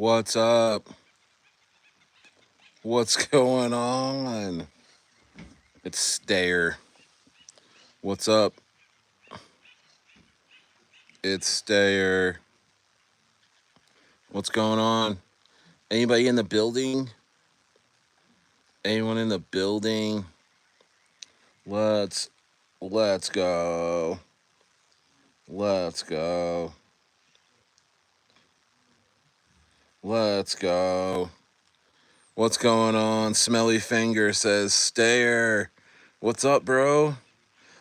What's up? What's going on? It's Stayer. What's up? It's Stayer. What's going on? Anybody in the building? Anyone in the building? Let's let's go. Let's go. Let's go. What's going on? Smelly Finger says Stayer. What's up, bro?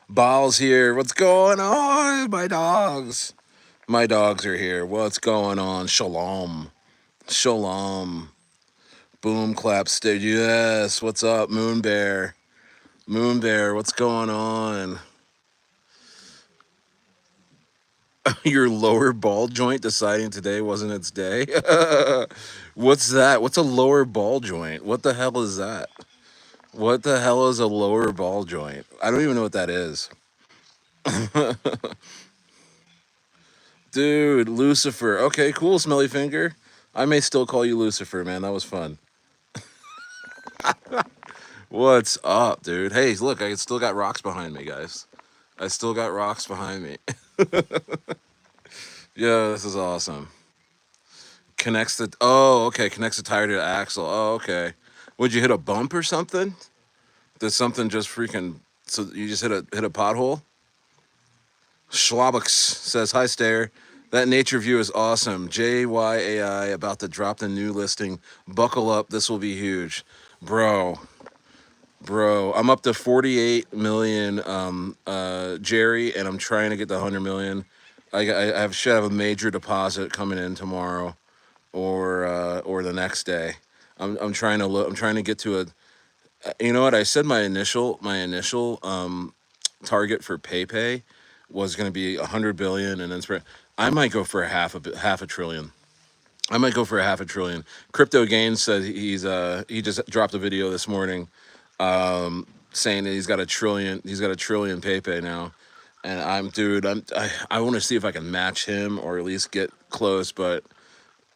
Ball's here. What's going on? My dogs. My dogs are here. What's going on? Shalom. Shalom. Boom clap stage. Yes. What's up, Moon Bear? Moon Bear, what's going on? Your lower ball joint deciding today wasn't its day? What's that? What's a lower ball joint? What the hell is that? What the hell is a lower ball joint? I don't even know what that is. Dude, Lucifer. Okay, cool, Smelly Finger. I may still call you Lucifer, man. That was fun. What's up, dude? Hey, look, I still got rocks behind me, guys. I still got rocks behind me. Yeah, this is awesome. Connects the okay, connects the tire to the axle. Oh, okay. Would you hit a bump or something? Did something just freaking so you just hit a pothole? Schlabux says, "Hi, Stair. That nature view is awesome. JYAI about to drop the new listing. Buckle up. This will be huge, bro. Bro, I'm up to 48 million, Jerry, and I'm trying to get the 100 million. Should have a major deposit coming in tomorrow, or the next day. I'm trying to look. I'm trying to get to a. You know what? I said my initial target for PayPay was going to be 100 billion, and then I might go for half a trillion. I might go for a half a trillion. Crypto Gains said he just dropped a video this morning, saying that he's got a trillion PayPay now, and I want to see if I can match him or at least get close, but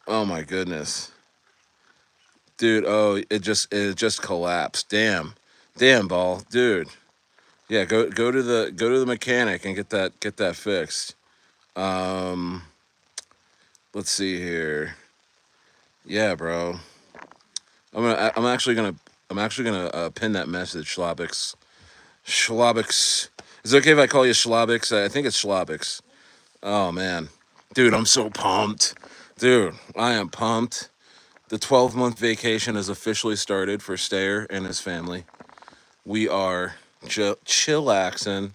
oh my goodness, dude, oh it just collapsed. Damn, ball, dude. Yeah, go to the mechanic and get that fixed. Um, let's see here. Yeah, bro. I'm actually gonna pin that message, Schlabix. Schlabix. Is it okay if I call you Schlabix? I think it's Schlabix. Oh man, dude, I'm so pumped. Dude, I am pumped. The 12-month vacation has officially started for Stayer and his family. We are chillaxing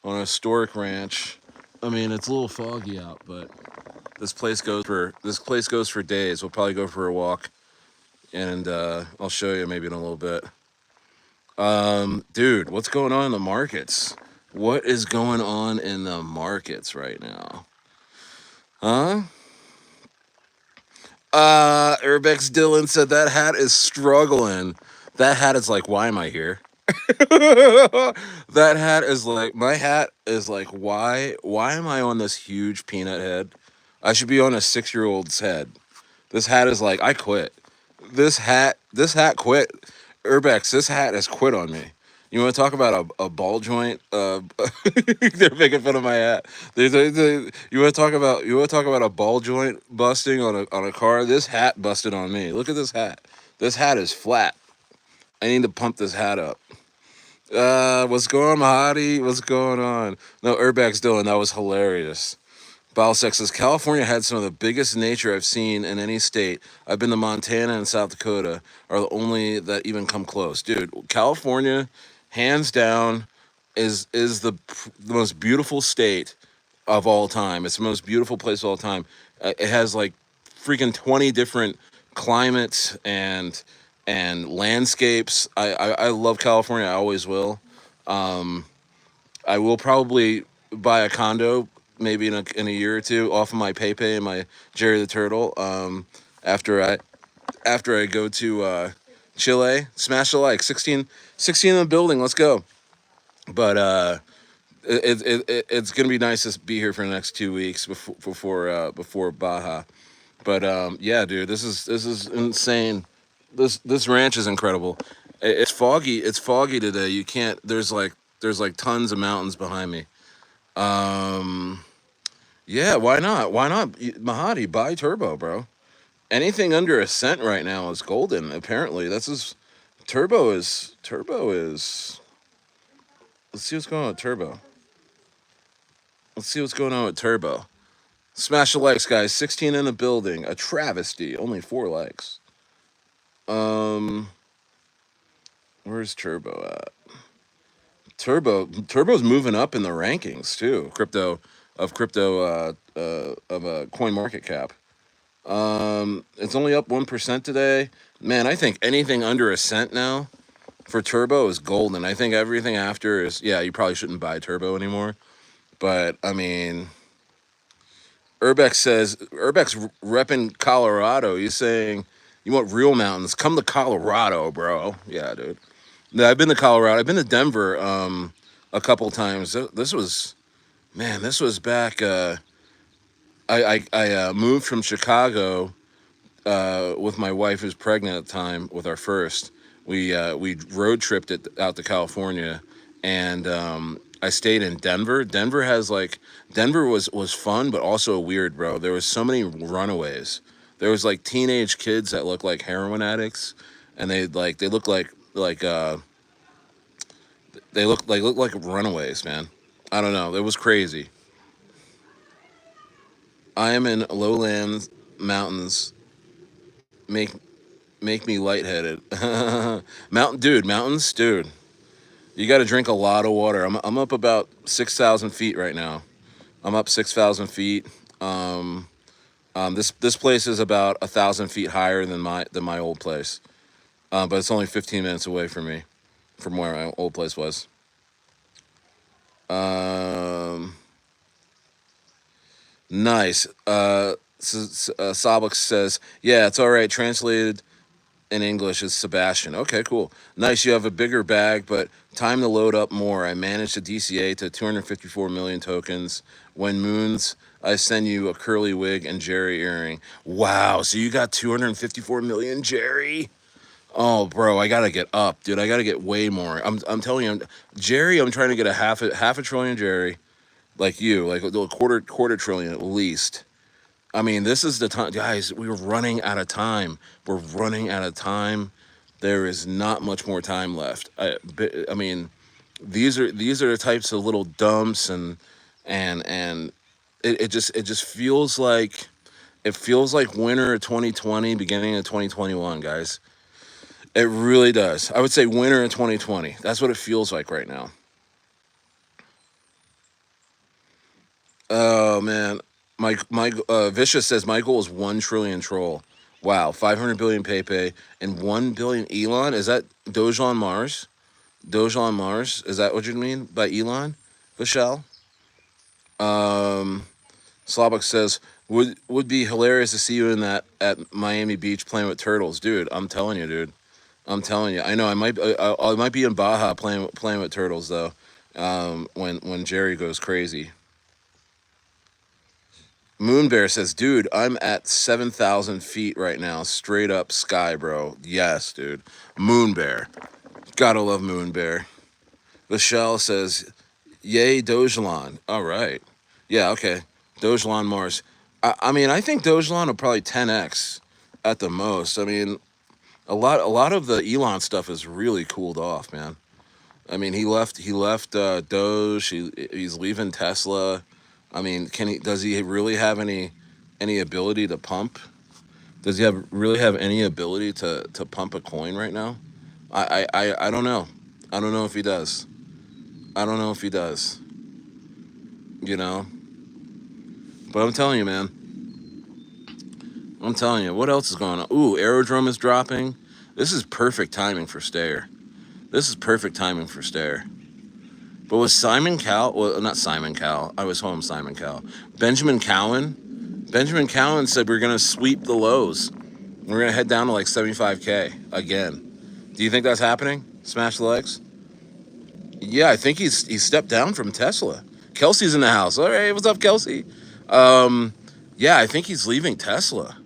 on a historic ranch. I mean, it's a little foggy out, but this place goes for days. We'll probably go for a walk, and I'll show you maybe in a little bit. Dude, what's going on in the markets? What is going on in the markets right now? Huh? Urbex Dylan said that hat is struggling. That hat is like, why am I here? That hat is like, my hat is like, why am I on this huge peanut head? I should be on a 6-year old's head. This hat is like, I quit. This hat quit. Urbex, this hat has quit on me. You want to talk about a ball joint? They're making fun of my hat. You want to talk about a ball joint busting on a car? This hat busted on me. Look at this hat. This hat is flat. I need to pump this hat up. What's going on, Mahadi? What's going on? No, Urbex Dylan, that was hilarious. Balsex says California had some of the biggest nature I've seen in any state. I've been to Montana and South Dakota are the only that even come close. Dude, California, hands down, is the most beautiful state of all time. It's the most beautiful place of all time. It has like freaking 20 different climates and landscapes. I love California. I always will. Um, I will probably buy a condo maybe in a year or two off of my PayPay and my Jerry the Turtle. After I go to Chile, smash the like 16 in the building. Let's go. But It's gonna be nice to be here for the next 2 weeks before Baja. But yeah, dude, this is insane. This ranch is incredible. It's foggy. It's foggy today. You can't. There's like tons of mountains behind me. Um, yeah, why not? Why not? Mahadi, buy turbo, bro. Anything under a cent right now is golden. Apparently, this is turbo is. Let's see what's going on with turbo. Let's see what's going on with turbo. Smash the likes, guys. 16 in the building. A travesty. Only 4 likes. Um, where's turbo at? Turbo's moving up in the rankings too. Crypto of a coin market cap. It's only up 1% today. Man, I think anything under a cent now for turbo is golden. I think everything after is, yeah, you probably shouldn't buy turbo anymore. But I mean, Urbex repping Colorado. He's saying you want real mountains? Come to Colorado, bro. Yeah, dude. Yeah, I've been to Colorado. I've been to Denver a couple times. This was, man. This was back. I moved from Chicago with my wife who's pregnant at the time with our first. We road tripped it out to California, and I stayed in Denver. Denver was fun, but also weird, bro. There was so many runaways. There was like teenage kids that looked like heroin addicts, and they looked like looked like runaways, man. I don't know. It was crazy. I am in lowlands mountains. Make make me lightheaded. Mountains, dude. You got to drink a lot of water. I'm up about 6,000 feet right now. I'm up 6,000 feet. Um, this place is about 1,000 feet higher than my old place, but it's only 15 minutes away from me, from where my old place was. Um, nice. Sabak says, "Yeah, it's all right." Translated in English is Sebastian. Okay, cool. Nice. You have a bigger bag, but time to load up more. I managed to DCA to 254 million tokens. When moons, I send you a curly wig and Jerry earring. Wow. So you got 254 million, Jerry? Oh, bro, I gotta get up, dude. I gotta get way more. I'm telling you, Jerry. I'm trying to get a half a trillion, Jerry, like you, like a quarter trillion at least. I mean, this is the time, guys. We're running out of time. We're running out of time. There is not much more time left. I mean, these are the types of little dumps and it just feels like winter of 2020, beginning of 2021, guys. It really does. I would say winter of 2020. That's what it feels like right now. Oh man, my Vicious says my goal is 1 trillion troll. Wow, 500 billion PayPay and 1 billion Elon. Is that Doge on Mars? Doge on Mars. Is that what you mean by Elon? Vishal. Um, Slobok says would be hilarious to see you in that at Miami Beach playing with turtles, dude. I'm telling you, dude. I'm telling you. I know I might be in Baja playing with turtles though. When Jerry goes crazy. Moonbear says, dude, I'm at 7,000 feet right now, straight up sky, bro. Yes, dude. Moonbear. Gotta love Moonbear. Michelle says, yay, Dogelon. All right. Yeah, okay. Dogelon Mars. I mean, I think Dogelon will probably 10x at the most. I mean, a lot of the Elon stuff is really cooled off, man. I mean, he left Doge. He's leaving Tesla. I mean, does he really have any ability to pump? Does he really have any ability to pump a coin right now? I don't know. I don't know if he does. I don't know if he does. You know. But I'm telling you, man. I'm telling you. What else is going on? Ooh, Aerodrome is dropping. This is perfect timing for Stayer. This is perfect timing for Stayer. But was Simon Cowell? Well, not Simon Cowell. I was home. Simon Cowell. Benjamin Cowen. Benjamin Cowen said we're gonna sweep the lows. We're gonna head down to like 75K again. Do you think that's happening? Smash the legs. Yeah, I think he stepped down from Tesla. Kelsey's in the house. All right, what's up, Kelsey? Um, yeah, I think he's leaving Tesla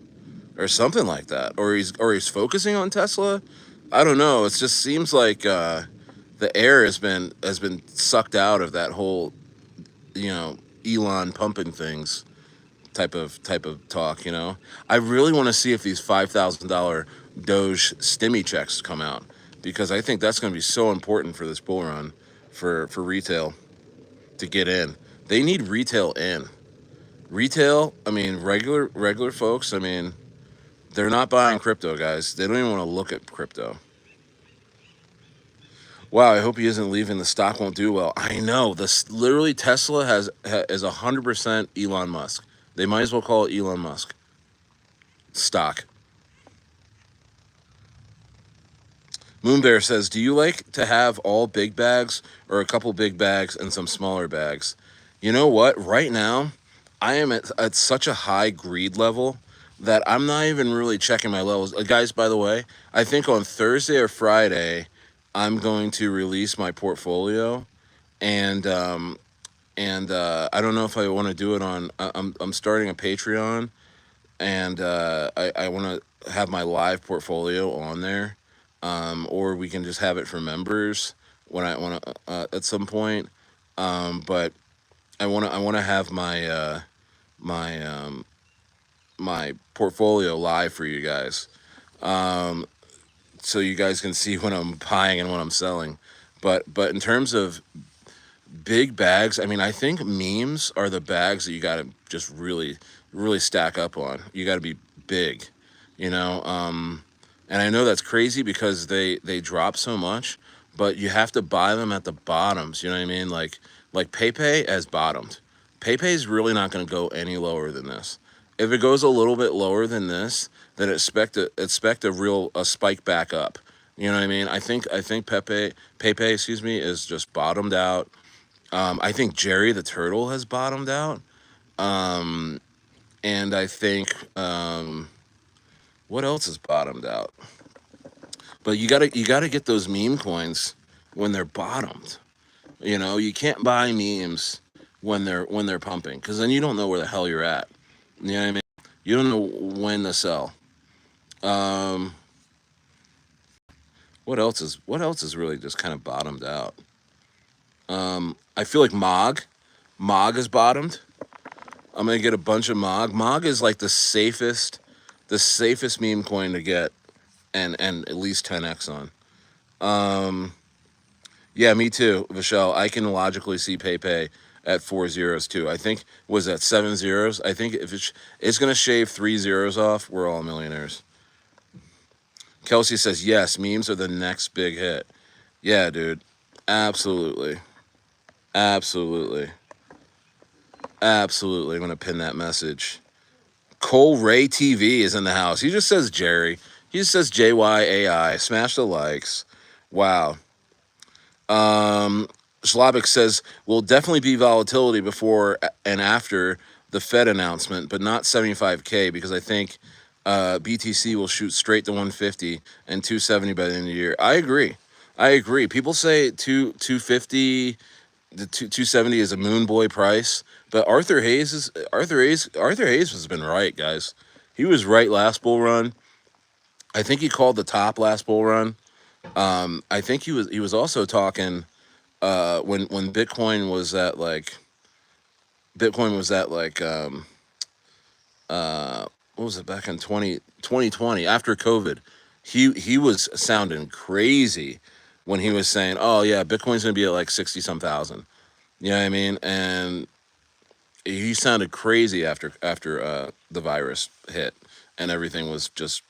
or something like that, or he's focusing on Tesla. I don't know. It just seems like the air has been sucked out of that whole you know Elon pumping things type of talk. I really want to see if these $5,000 Doge stimmy checks come out because I think that's going to be so important for this bull run for retail to get in. They need retail in. Retail, I mean, regular folks, I mean, they're not buying crypto, guys. They don't even want to look at crypto. Wow, I hope he isn't leaving. The stock won't do well. I know. This literally Tesla is 100% Elon Musk. They might as well call it Elon Musk stock. Moonbear says, "Do you like to have all big bags or a couple big bags and some smaller bags?" You know what? Right now, I am at such a high greed level that I'm not even really checking my levels. Guys, by the way, I think on Thursday or Friday, I'm going to release my portfolio, and I don't know if I want to do it on. I'm starting a Patreon, and I want to have my live portfolio on there, or we can just have it for members when I want to at some point. But I want to have my my portfolio live for you guys, so you guys can see when I'm buying and when I'm selling. But in terms of big bags, I mean, I think memes are the bags that you got to just really stack up on. You got to be big, you know. And I know that's crazy because they drop so much, but you have to buy them at the bottoms. You know what I mean? Like PayPay has bottomed. PayPay is really not going to go any lower than this. If it goes a little bit lower than this, then expect a spike back up. You know what I mean? I think PayPay, excuse me, is just bottomed out. I think Jerry the Turtle has bottomed out. Um, and I think what else is bottomed out? But you gotta get those meme coins when they're bottomed. You can't buy memes when they're pumping because then you don't know where the hell you're at. You know what I mean? You don't know when to sell. Um, what else is really just kind of bottomed out? I feel like Mog is bottomed. I'm gonna get a bunch of Mog. Mog is like the safest meme coin to get and at least 10x on. Um, yeah, me too, Michelle. I can logically see PayPay at 4 zeros too. I think was that 7 zeros. I think if it's gonna shave 3 zeros off, we're all millionaires. Kelsey says yes, memes are the next big hit. Yeah, dude, absolutely, absolutely, absolutely. I'm gonna pin that message. Cole Ray TV is in the house. He just says Jerry. He just says JYAI. Smash the likes. Wow. Slavik says will definitely be volatility before and after the Fed announcement, but not 75K because I think BTC will shoot straight to 150 and 270 by the end of the year. I agree. I agree. People say 250 the 270 is a moon boy price, but Arthur Hayes has been right, guys. He was right last bull run. I think he called the top last bull run. I think he was also talking when Bitcoin was at like what was it back in 2020 after COVID. He was sounding crazy when he was saying, "Oh yeah, Bitcoin's gonna be at like 60 some thousand." You know what I mean? And he sounded crazy after the virus hit and everything was just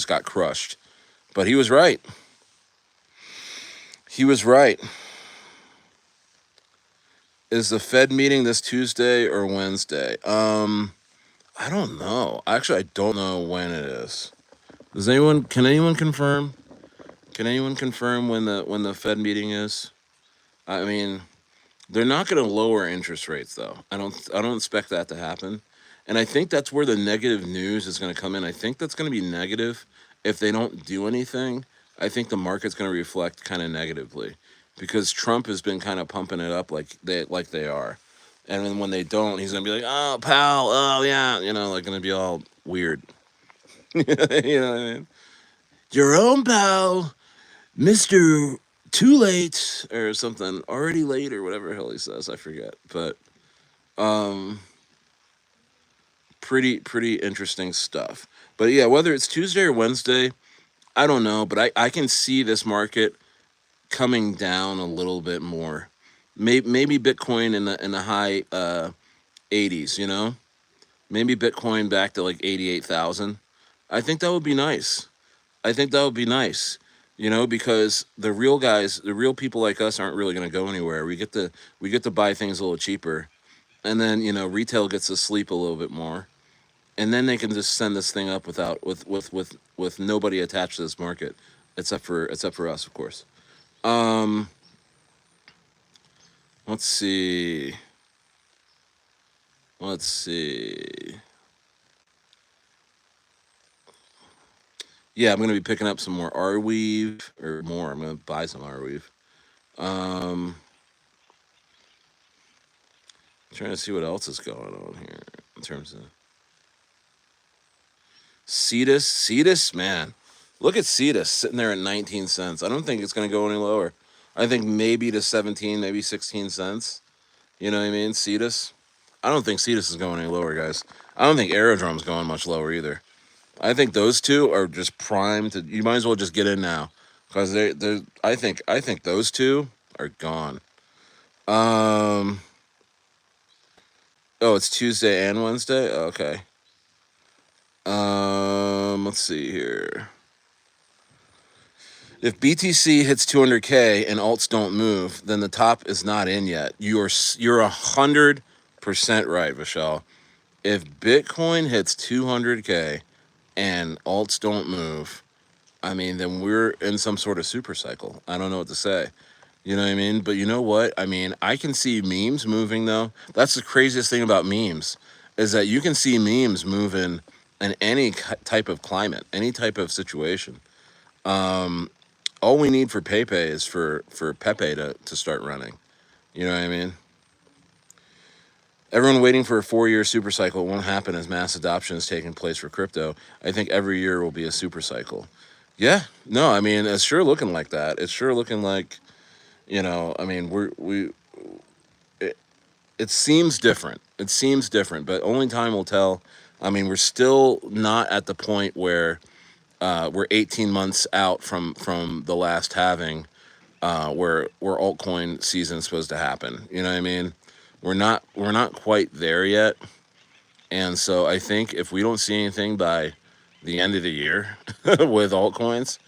got crushed. But he was right. He was right. Is the Fed meeting this Tuesday or Wednesday? I don't know. Actually, I don't know when it is. Does anyone? Can anyone confirm? Can anyone confirm when the Fed meeting is? I mean, they're not going to lower interest rates though. I don't expect that to happen. And I think that's where the negative news is going to come in. I think that's going to be negative if they don't do anything. I think the market's going to reflect kind of negatively. because Trump has been kind of pumping it up like they are, and then when they don't, he's gonna be like, "Oh, pal, oh yeah," like gonna be all weird. You know what I mean? Your own pal, Mister Too Late, or something, already late, or whatever the hell he says. I forget, but um, pretty interesting stuff. But yeah, whether it's Tuesday or Wednesday, I don't know, but I can see this market coming down a little bit more. Maybe Bitcoin in the high 80s, maybe Bitcoin back to like 88,000. I think that would be nice. I think that would be nice, because the real guys, the real people like us aren't really going to go anywhere. We get to buy things a little cheaper, and then retail gets to sleep a little bit more, and then they can just send this thing up without with nobody attached to this market, except for us, of course. Um, let's see. Let's see. Yeah, I'm gonna be picking up some more Arweave or more. I'm gonna buy some Arweave. Um, trying to see what else is going on here in terms of Cetus. Cetus, man, look at Cetus sitting there at 19 cents. I don't think it's gonna go any lower. I think maybe to 17, maybe 16 cents. You know what I mean? Cetus. I don't think Cetus is going any lower, guys. I don't think Aerodrome's going much lower either. I think those two are just primed to. You might as well just get in now, because they. I think those two are gone. Um. Oh, it's Tuesday and Wednesday. Okay. Let's see here. If BTC hits 200K and alts don't move, then the top is not in yet. You're 100% right, Michelle. If Bitcoin hits 200K and alts don't move, I mean, then we're in some sort of super cycle. I don't know what to say. You know what I mean? But you know what? I mean, I can see memes moving though. That's the craziest thing about memes, is that you can see memes moving in any type of climate, any type of situation. Um, all we need for PayP is for Pepe to start running. You know what I mean? Everyone waiting for a 4-year super cycle won't happen as mass adoption is taking place for crypto. I think every year will be a super cycle. Yeah, no, I mean, it's sure looking like that. It's sure looking like, I mean, it, it seems different. It seems different, but only time will tell. I mean, we're still not at the point where we're 18 months out from the last halving, where altcoin season's supposed to happen. You know what I mean? We're not quite there yet, and so I think if we don't see anything by the end of the year with altcoins,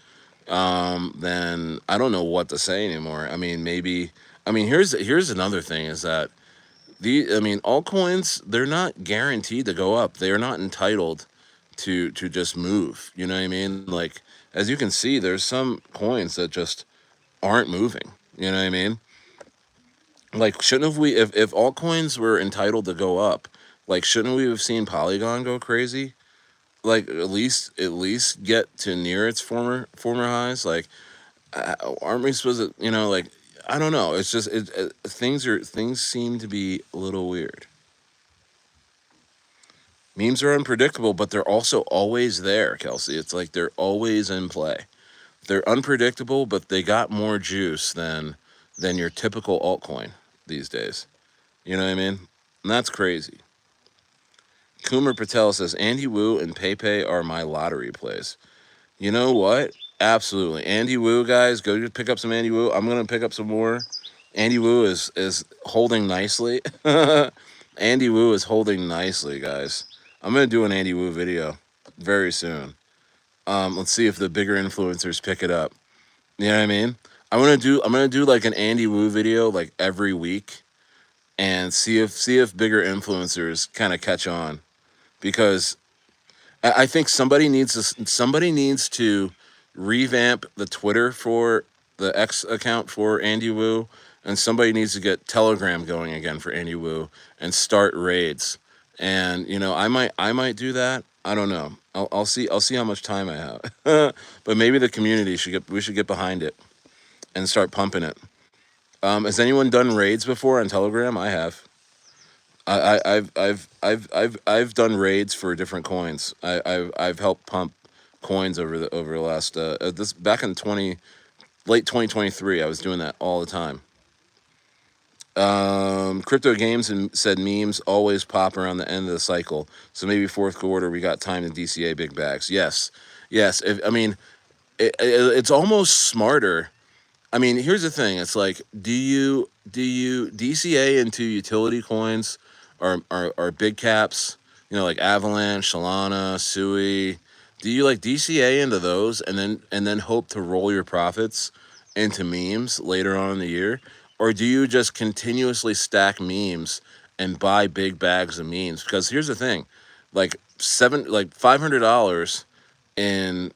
then I don't know what to say anymore. I mean, maybe. I mean, here's another thing is that I mean, altcoins, they're not guaranteed to go up. They are not entitled to just move. You know what I mean? Like, as you can see, there's some coins that just aren't moving. You know what I mean? Like, shouldn't have we if altcoins were entitled to go up, like shouldn't we have seen Polygon go crazy? Like at least get to near its former highs. Like, aren't we supposed to? Like, I don't know. It's just things seem to be a little weird. Memes are unpredictable, but they're also always there, Kelsey. It's like they're always in play. They're unpredictable, but they got more juice than your typical altcoin these days. You know what I mean? And that's crazy. Coomer Patel says Andy Wu and PayPay are my lottery plays. You know what? Absolutely. Andy Wu, guys, go pick up some Andy Wu. I'm gonna pick up some more. Andy Wu is holding nicely. Andy Wu is holding nicely, guys. I'm gonna do an Andy Wu video very soon. Let's see if the bigger influencers pick it up. You know what I mean? I'm gonna do like an Andy Wu video like every week, and see if bigger influencers kind of catch on, because I think somebody needs to revamp the Twitter for the X account for Andy Wu, and somebody needs to get Telegram going again for Andy Wu and start raids. And I might do that. I don't know. I'll see how much time I have. But maybe the community we should get behind it and start pumping it. Has anyone done raids before on Telegram? I have. I've done raids for different coins. I've helped pump coins over the last this back in late 2023. I was doing that all the time. Crypto games and said memes always pop around the end of the cycle. So maybe fourth quarter we got time to DCA big bags. Yes, yes. I mean, it's almost smarter. I mean, here's the thing. It's like, do you DCA into utility coins or big caps? You know, like Avalanche, Solana, Sui. Do you like DCA into those and then hope to roll your profits into memes later on in the year, or do you just continuously stack memes and buy big bags of memes? Because here's the thing, like $500 in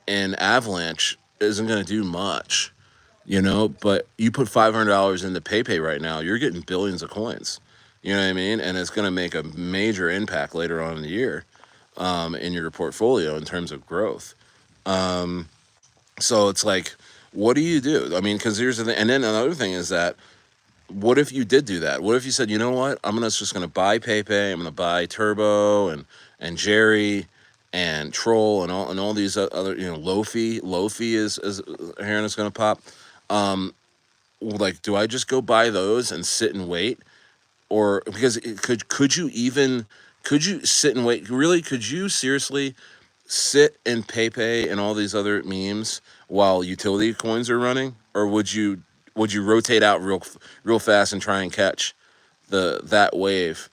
Avalanche isn't going to do much, but you put $500 into PayPay right now, you're getting billions of coins. You know what I mean? And it's going to make a major impact later on in the year, in your portfolio in terms of growth. So it's like, what do you do? I mean, because here's the thing. And then another thing is that, what if you did do that? What if you said, you know what? Just gonna buy PayPay. I'm gonna buy Turbo and Jerry and Troll and all these other, Lofi is hearing it's gonna pop. Like, do I just go buy those and sit and wait, or because could you sit and wait? Really, could you seriously sit and PayPay and all these other memes while utility coins are running, or would you rotate out real fast and try and catch that wave?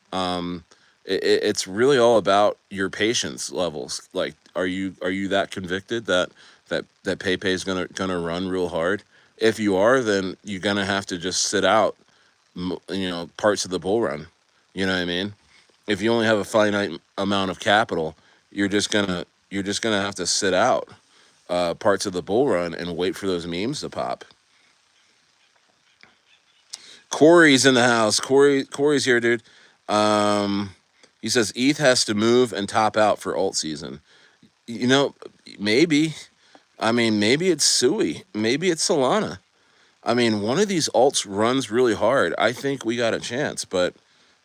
It's really all about your patience levels. Like, are you that convicted that PayPay is gonna run real hard? If you are, then you're gonna have to just sit out, parts of the bull run. You know what I mean? If you only have a finite amount of capital, you're just gonna have to sit out parts of the bull run and wait for those memes to pop. Corey's in the house. Corey's here, dude. Um, he says ETH has to move and top out for alt season. You know, maybe. I mean, maybe it's Sui. Maybe it's Solana. I mean, one of these alts runs really hard. I think we got a chance, but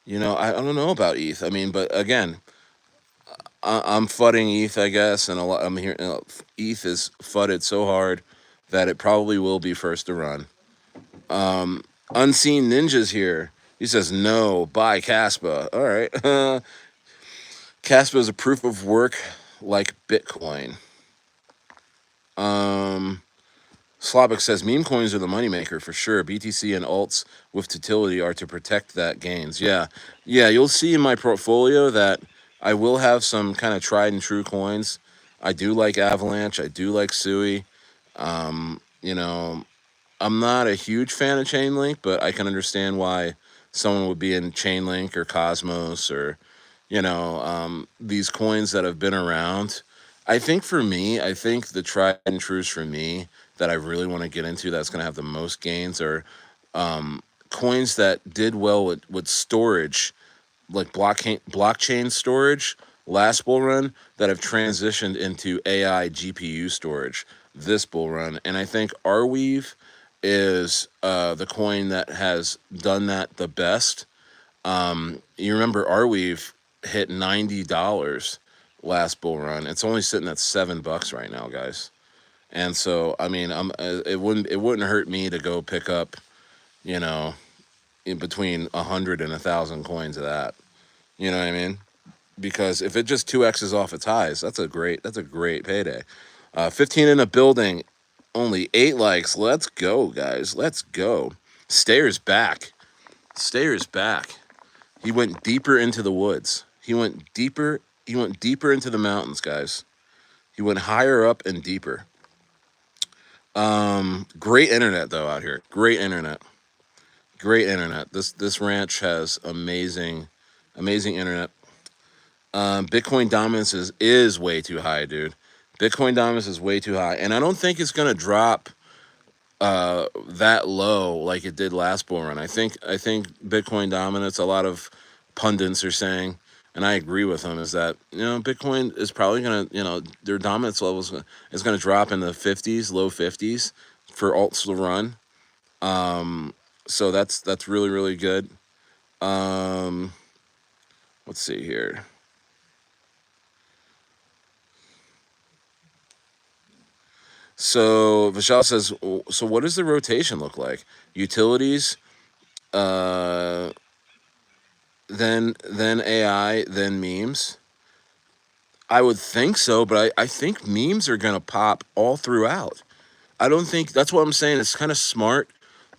I don't know about ETH. I mean, but again, I'm fudding ETH, I guess, and I'm here. ETH is fudded so hard that it probably will be first to run. Unseen Ninjas here. He says no. Buy Caspa. All right. Caspa is a proof of work like Bitcoin. Slavic says meme coins are the moneymaker for sure. BTC and alts with utility are to protect that gains. Yeah, yeah. You'll see in my portfolio that I will have some kind of tried and true coins. I do like Avalanche. I do like Sui. You know, I'm not a huge fan of Chainlink, but I can understand why someone would be in Chainlink or Cosmos or, these coins that have been around. I think for me, I think the tried and trues for me that I really want to get into that's going to have the most gains are coins that did well with storage, like blockchain storage last bull run, that have transitioned into AI GPU storage this bull run. And I think Arweave is the coin that has done that the best. You remember Arweave hit $90 last bull run. It's only sitting at $7 right now, guys. And so, I mean, it wouldn't hurt me to go pick up, you know, in between 100 and 1,000 coins of that. You know what I mean? Because if it just 2x's off its highs, that's a great payday. 15 in a building, only 8 likes. Let's go, guys. Let's go. Stayer's back. Stayer's back. He went deeper into the woods. He went deeper. He went deeper into the mountains, guys. He went higher up and deeper. Great internet though out here. Great internet. Great internet. This ranch has amazing internet. Bitcoin dominance is way too high, dude. Bitcoin dominance is way too high, and I don't think it's gonna drop that low like it did last bull run. I think Bitcoin dominance. A lot of pundits are saying, and I agree with them, is that Bitcoin is probably gonna their dominance levels is gonna drop in the 50s, low 50s for alts to run. So that's really really good. Um, let's see here. So Vishal says, so what does the rotation look like? Utilities, uh, then AI, then memes. I would think so, but I think memes are gonna pop all throughout. I don't think that's what I'm saying. It's kind of smart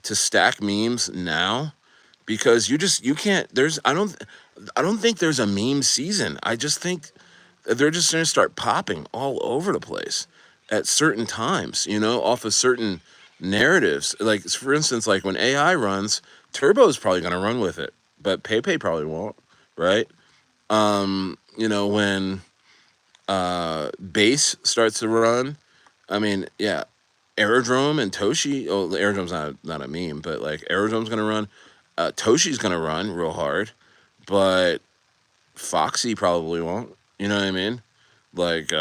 to stack memes now because you can't. I don't think there's a meme season. I just think they're just going to start popping all over the place at certain times, off of certain narratives. Like, for instance, like when AI runs, Turbo's probably going to run with it, but PayPay probably won't, right? When Base starts to run, I mean, yeah, Aerodrome and Toshi. Oh, the Aerodrome's not a meme, but like Aerodrome's going to run. Toshi's going to run real hard, but Foxy probably won't. You know what I mean? Like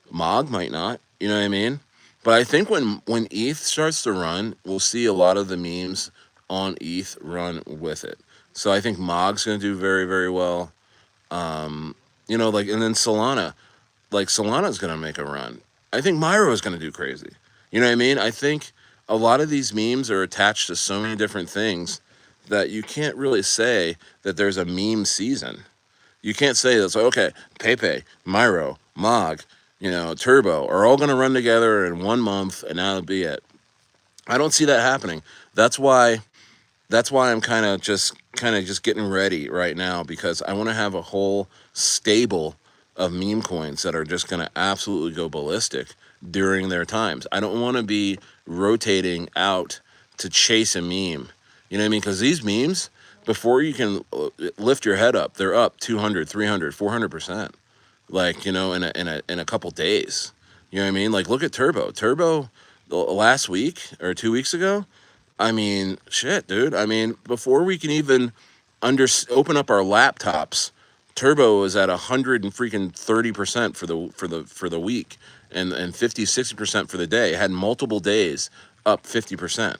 Mog might not. You know what I mean? But I think when ETH starts to run, we'll see a lot of the memes on ETH run with it. So I think Mog's going to do very very well. Like and then Solana, like Solana's going to make a run. I think Myro is going to do crazy. You know what I mean? I think a lot of these memes are attached to so many different things that you can't really say that there's a meme season. You can't say that's like, okay, Pepe, Myro, Mog, Turbo are all going to run together in 1 month, and that'll be it. I don't see that happening. That's why. That's why I'm kind of just getting ready right now because I want to have a whole stable of meme coins that are just going to absolutely go ballistic during their times. I don't want to be rotating out to chase a meme. You know what I mean? Because these memes, before you can lift your head up, they're up 200, 300, 400%. Like, in a couple days. You know what I mean? Like, look at Turbo. Turbo last week or 2 weeks ago. I mean, shit, dude. I mean, before we can even open up our laptops, Turbo was at 100 and freaking 30% for the week, and 50, 60% for the day. It had multiple days up 50%. At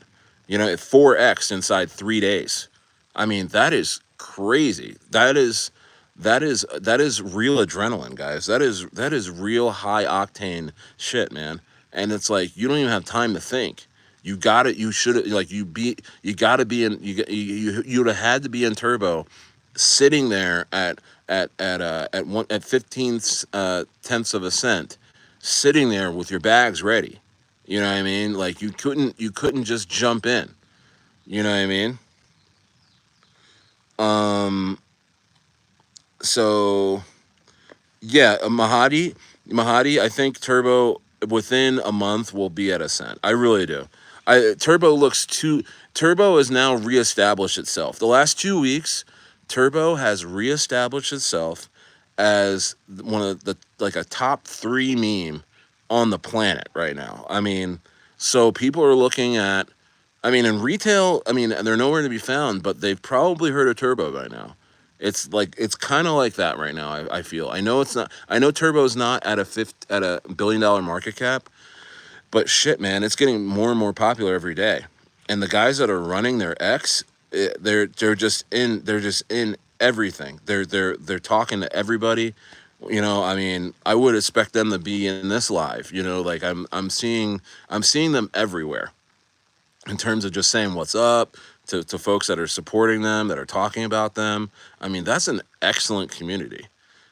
4x inside 3 days. I mean, that is crazy. That is real adrenaline, guys. That is real high octane shit, man. And it's like you don't even have time to think. You got it. You should like you be. You got to be in. You'd have had to be in Turbo, sitting there at 15 tenths of a cent, sitting there with your bags ready. You know what I mean? Like you couldn't just jump in. You know what I mean? Um. So yeah, Mahadi. I think Turbo within a month will be at a cent. I really do. Turbo looks too. Turbo has now reestablished itself. The last 2 weeks, Turbo has reestablished itself as one of the like a top three meme on the planet right now. I mean, so people are looking at. I mean, in retail, I mean, they're nowhere to be found, but they've probably heard of Turbo by now. It's kind of like that right now. I feel. I know it's not. I know Turbo's not at a $1 billion market cap, but shit, man, it's getting more and more popular every day. And the guys that are running their X, they're just in everything. They're talking to everybody. I mean, I would expect them to be in this live. Like I'm seeing them everywhere in terms of just saying what's up to folks that are supporting them, that are talking about them. I mean, that's an excellent community.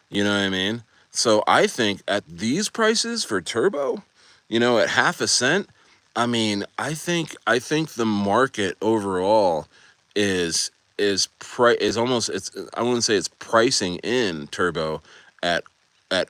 You know what I mean? So I think at these prices for Turbo, at half a cent, I mean, I think the market overall is almost it's I wouldn't say it's pricing in Turbo at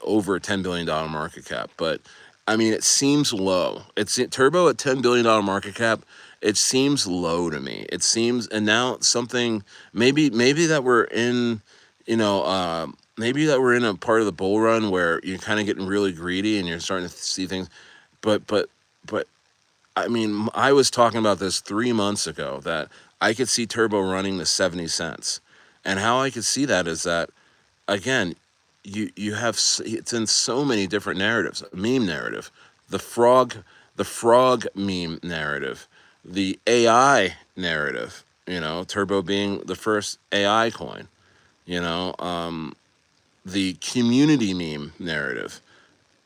over $10 billion market cap, but I mean it seems low. It's Turbo at $10 billion market cap. It seems low to me. It seems, and now something maybe that we're in, maybe that we're in a part of the bull run where you're kind of getting really greedy and you're starting to see things, but I mean, I was talking about this 3 months ago that I could see Turbo running to 70 cents. And how I could see that is that, again, you have it's in so many different narratives. Meme narrative, the frog, the frog meme narrative. the AI narrative. Turbo being the first AI coin. You know, the community meme narrative.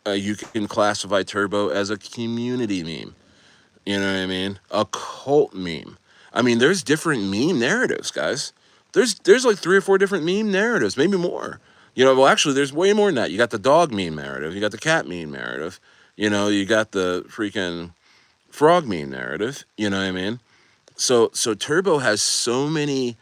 You can classify Turbo as a community meme. You know what I mean? A cult meme. I mean, there's different meme narratives, guys. There's like three or four different meme narratives, maybe more. Well, actually, there's way more than that. You got the dog meme narrative. You got the cat meme narrative. You got the freaking frog meme narrative. You know what I mean? So Turbo has so many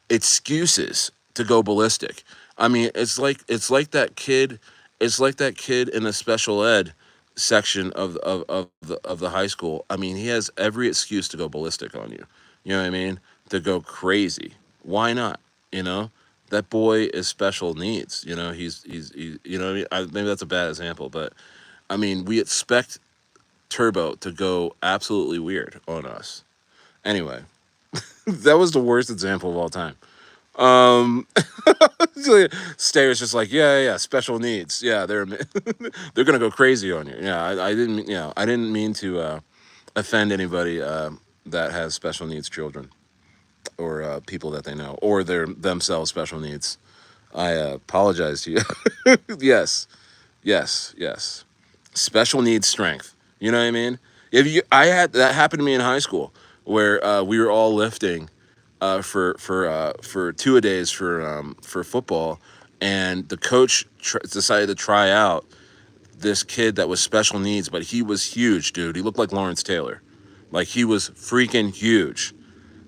excuses to go ballistic. I mean, it's like that kid in the special ed section of the high school. I mean, he has every excuse to go ballistic on you. You know what I mean? To go crazy. Why not? You know, that boy is special needs. He's you know what I mean? Maybe that's a bad example, but I mean, we expect Turbo to go absolutely weird on us. Anyway, that was the worst example of all time. Um, Stayer's just like, yeah, yeah, special needs. Yeah, they're gonna go crazy on you. Yeah, I didn't, I didn't mean to offend anybody that has special needs children or people that they know or they're themselves special needs. I apologize to you. Yes, yes, yes. Special needs strength. You know what I mean? If you, I had that happened to me in high school where we were all lifting for 2 a days for football, and the coach decided to try out this kid that was special needs, but he was huge, dude. He looked like Lawrence Taylor, like he was freaking huge.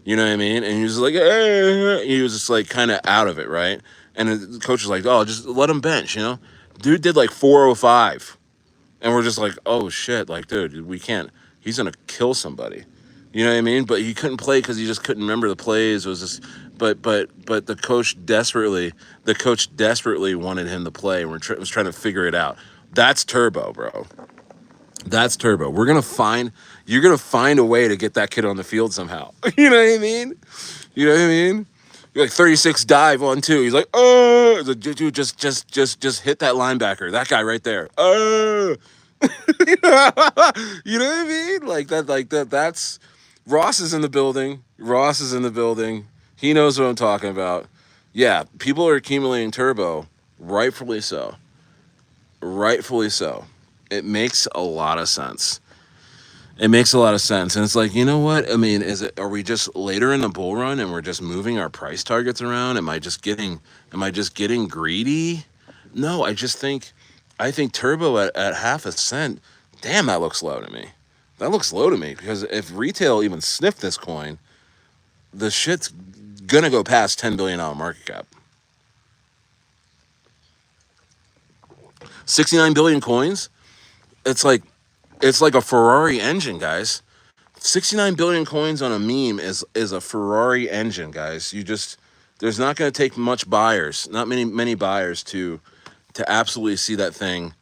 You know what I mean? And he was like, he was just like kind of out of it, right? And the coach was like, oh, just let him bench, Dude did like 405. And we're just like, oh shit, like, dude, we can't. He's gonna kill somebody. You know what I mean? But he couldn't play because he just couldn't remember the plays. It was just, but the coach desperately wanted him to play, and was trying to figure it out. That's Turbo, bro. That's Turbo. You're gonna find a way to get that kid on the field somehow. You know what I mean? You know what I mean? You're like 36 dive on two. He's like, oh, dude, just hit that linebacker. That guy right there. Oh, you know what I mean? Like that. That's Ross is in the building. Ross is in the building. He knows what I'm talking about. Yeah, people are accumulating Turbo, rightfully so. Rightfully so. It makes a lot of sense. It makes a lot of sense. And it's like, you know what? I mean, are we just later in the bull run and we're just moving our price targets around? Am I just getting greedy? No, I think Turbo at half a cent, damn, that looks low to me. That looks low to me because if retail even sniffed this coin, the shit's gonna go past $10 billion market cap. 69 billion coins? It's like a Ferrari engine, guys. 69 billion coins on a meme is a Ferrari engine, guys. There's not going to take much buyers, not many buyers to absolutely see that thing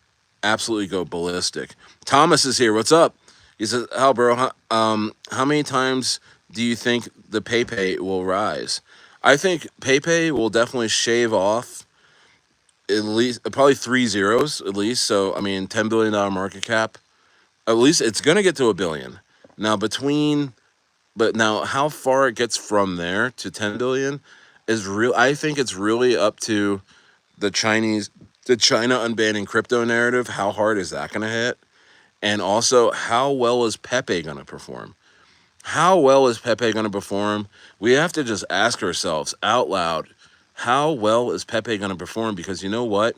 absolutely go ballistic. Thomas is here. What's up? He says, "How, bro? How many times do you think the PayP will rise?" I think PayP will definitely shave off at least probably three zeros at least. So I mean, $10 billion market cap. At least it's gonna get to a billion. Now but now how far it gets from there to 10 billion is real. I think it's really up to the China unbanning crypto narrative. How hard is that gonna hit? And also, how well is Pepe gonna perform? How well is Pepe gonna perform? We have to just ask ourselves out loud, how well is Pepe gonna perform? Because you know what?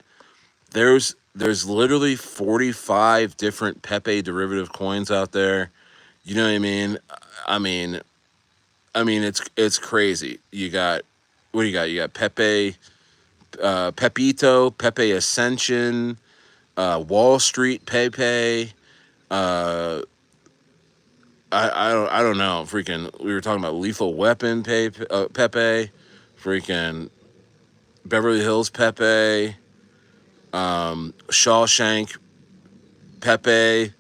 There's literally 45 different Pepe derivative coins out there. You know what I mean? I mean, it's crazy. You got what do you got? You got Pepe, Pepito, Pepe Ascension, Wall Street Pepe. Uh, I don't know. Freaking, we were talking about Lethal Weapon Pepe, freaking Beverly Hills Pepe, Shawshank Pepe.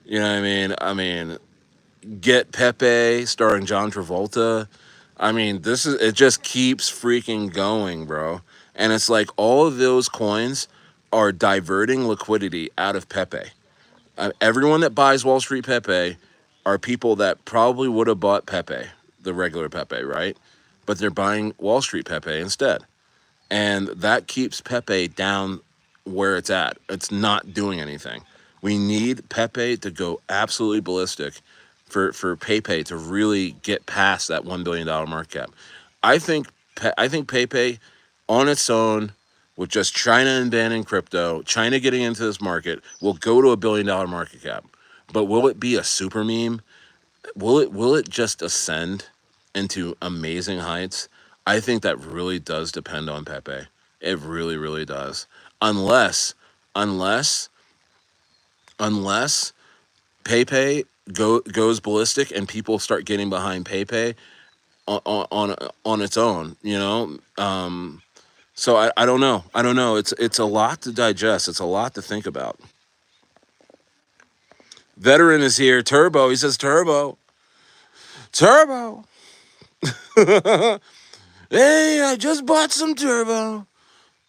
You know what I mean? Get Pepe starring John Travolta. I mean, it just keeps freaking going, bro. And it's like all of those coins are diverting liquidity out of Pepe. Everyone that buys Wall Street Pepe are people that probably would have bought Pepe, the regular Pepe, right? But they're buying Wall Street Pepe instead. And that keeps Pepe down where it's at. It's not doing anything. We need Pepe to go absolutely ballistic for PayPay to really get past that $1 billion market cap. I think I think PayPay on its own, with just China and banning crypto, China getting into this market, will go to $1 billion market cap. But will it be a super meme? Will it just ascend into amazing heights? I think that really does depend on Pepe. It really, really does. Unless, unless, unless goes ballistic and people start getting behind PayPay on its own, you know. So I don't know. I don't know. It's a lot to digest. It's a lot to think about. Veteran is here. Turbo. He says Turbo. Turbo. Hey, I just bought some turbo.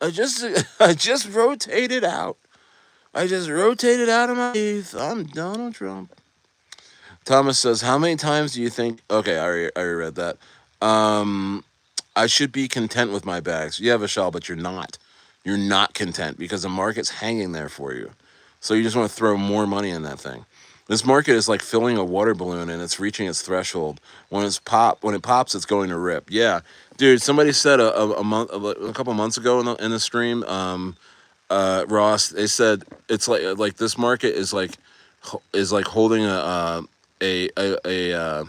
I just I just rotated out. I just rotated out of my teeth. I'm Donald Trump. Thomas says, how many times do you think? Okay, I already read that. Um, I should be content with my bags. Yeah, Vishal, but you're not. You're not content because the market's hanging there for you. So you just want to throw more money in that thing. This market is like filling a water balloon and it's reaching its threshold. When it pops, it's going to rip. Yeah, dude. Somebody said a couple months ago in the stream, Ross. They said it's like this market is like holding a a a, uh,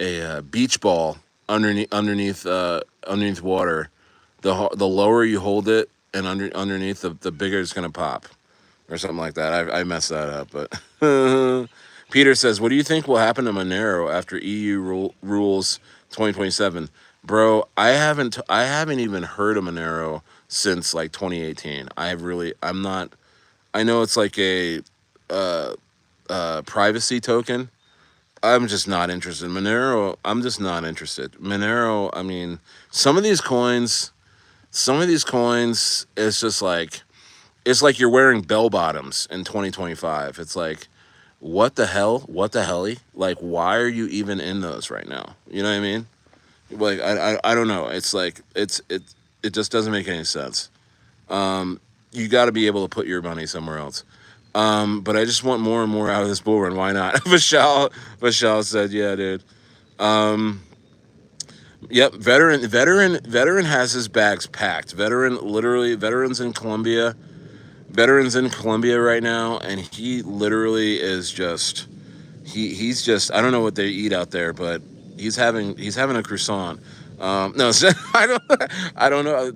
a beach ball underneath water. The lower you hold it and underneath, the bigger it's gonna pop, or something like that. I messed that up, but Peter says, "What do you think will happen to Monero after rules 2027?" Bro, I haven't even heard of Monero since like 2018. I'm not. I know it's like a privacy token. I'm just not interested. Monero, I'm just not interested. Monero, I mean, some of these coins, it's just like, it's like you're wearing bell bottoms in 2025. It's like, what the hell? What the helly? Like, why are you even in those right now? You know what I mean? Like, I don't know. It's like, it just doesn't make any sense. You got to be able to put your money somewhere else. But I just want more and more out of this bull run. Why not? Vishal said, yeah, dude. Yep. Veteran has his bags packed. Veterans in Colombia right now. And he literally is just, he's just, I don't know what they eat out there, but he's having a croissant. No, I don't know.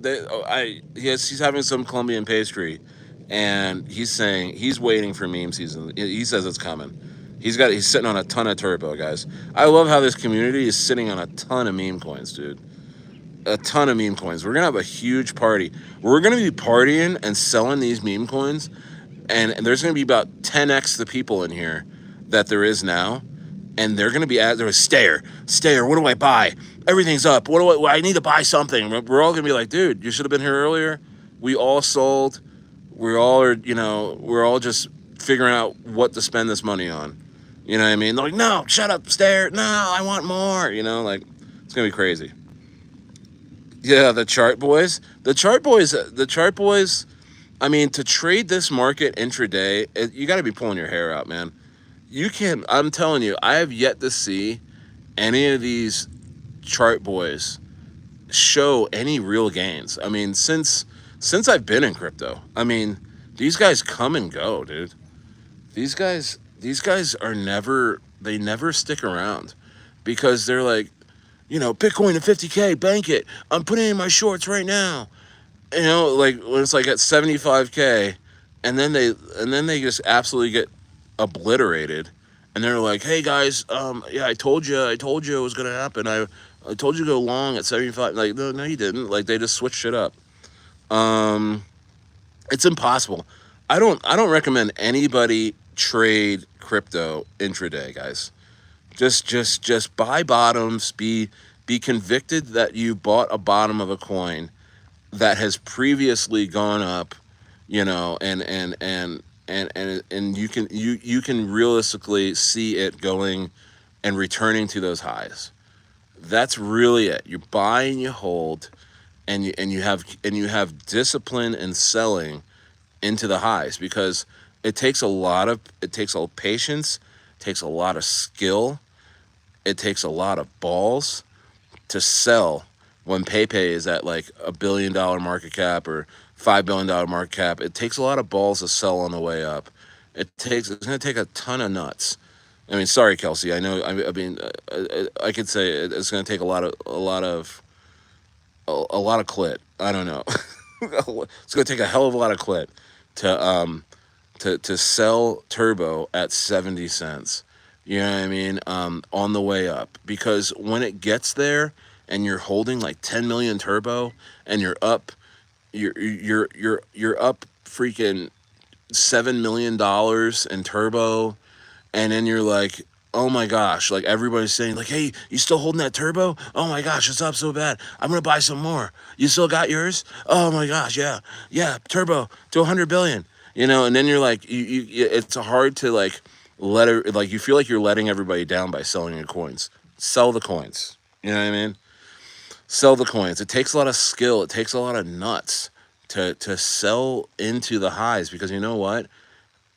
He's having some Colombian pastry, and he's saying he's waiting for meme season. He says it's coming. He's sitting on a ton of turbo, guys. I love how this community is sitting on a ton of meme coins, dude. A ton of meme coins. We're gonna have a huge party. We're gonna be partying and selling these meme coins, and there's gonna be about 10x the people in here that there is now. And they're gonna be there was STAYER. What do I buy? Everything's up. What do I need to buy something? We're all gonna be like, dude, you should have been here earlier. We all sold. We're all just figuring out what to spend this money on. You know what I mean? They're like, no, shut up, STAYER. No, I want more. You know, like, it's gonna be crazy. Yeah, the chart boys. I mean, to trade this market intraday, you got to be pulling your hair out, man. I'm telling you, I have yet to see any of these chart boys show any real gains. I mean, since I've been in crypto, I mean, these guys come and go, dude. These guys they never stick around because they're like, Bitcoin to 50K, bank it. I'm putting in my shorts right now. Like when it's like at 75K, and then they just absolutely get obliterated, and they're like, hey guys, yeah, I told you it was gonna happen. I told you to go long at 75. Like, no, you didn't. Like, they just switched shit up. It's impossible. I don't recommend anybody trade crypto intraday, guys. Just buy bottoms. Be convicted that you bought a bottom of a coin that has previously gone up, and and you can realistically see it going and returning to those highs. That's really it. You buy and you hold, and you have discipline in selling into the highs, because it takes a patience, takes a lot of skill, it takes a lot of balls to sell when PayPay is at like $1 billion market cap or $5 billion market cap. It takes a lot of balls to sell on the way up. It's going to take a ton of nuts. I mean, sorry, Kelsey. I know. I mean, I could say it's going to take a lot of clit. I don't know. It's going to take a hell of a lot of clit to to sell turbo at 70 cents. You know what I mean? On the way up, because when it gets there and you're holding like 10 million turbo and you're up freaking $7 million in turbo, and then you're like, oh my gosh, like everybody's saying, like, hey, you still holding that turbo? Oh my gosh, it's up so bad. I'm gonna buy some more. You still got yours? Oh my gosh, yeah, yeah, turbo to 100 billion. You know, and then you're like, it's hard to like let it, like you feel like you're letting everybody down by selling your coins. Sell the coins. You know what I mean? Sell the coins. It takes a lot of skill. It takes a lot of nuts to sell into the highs, because you know what?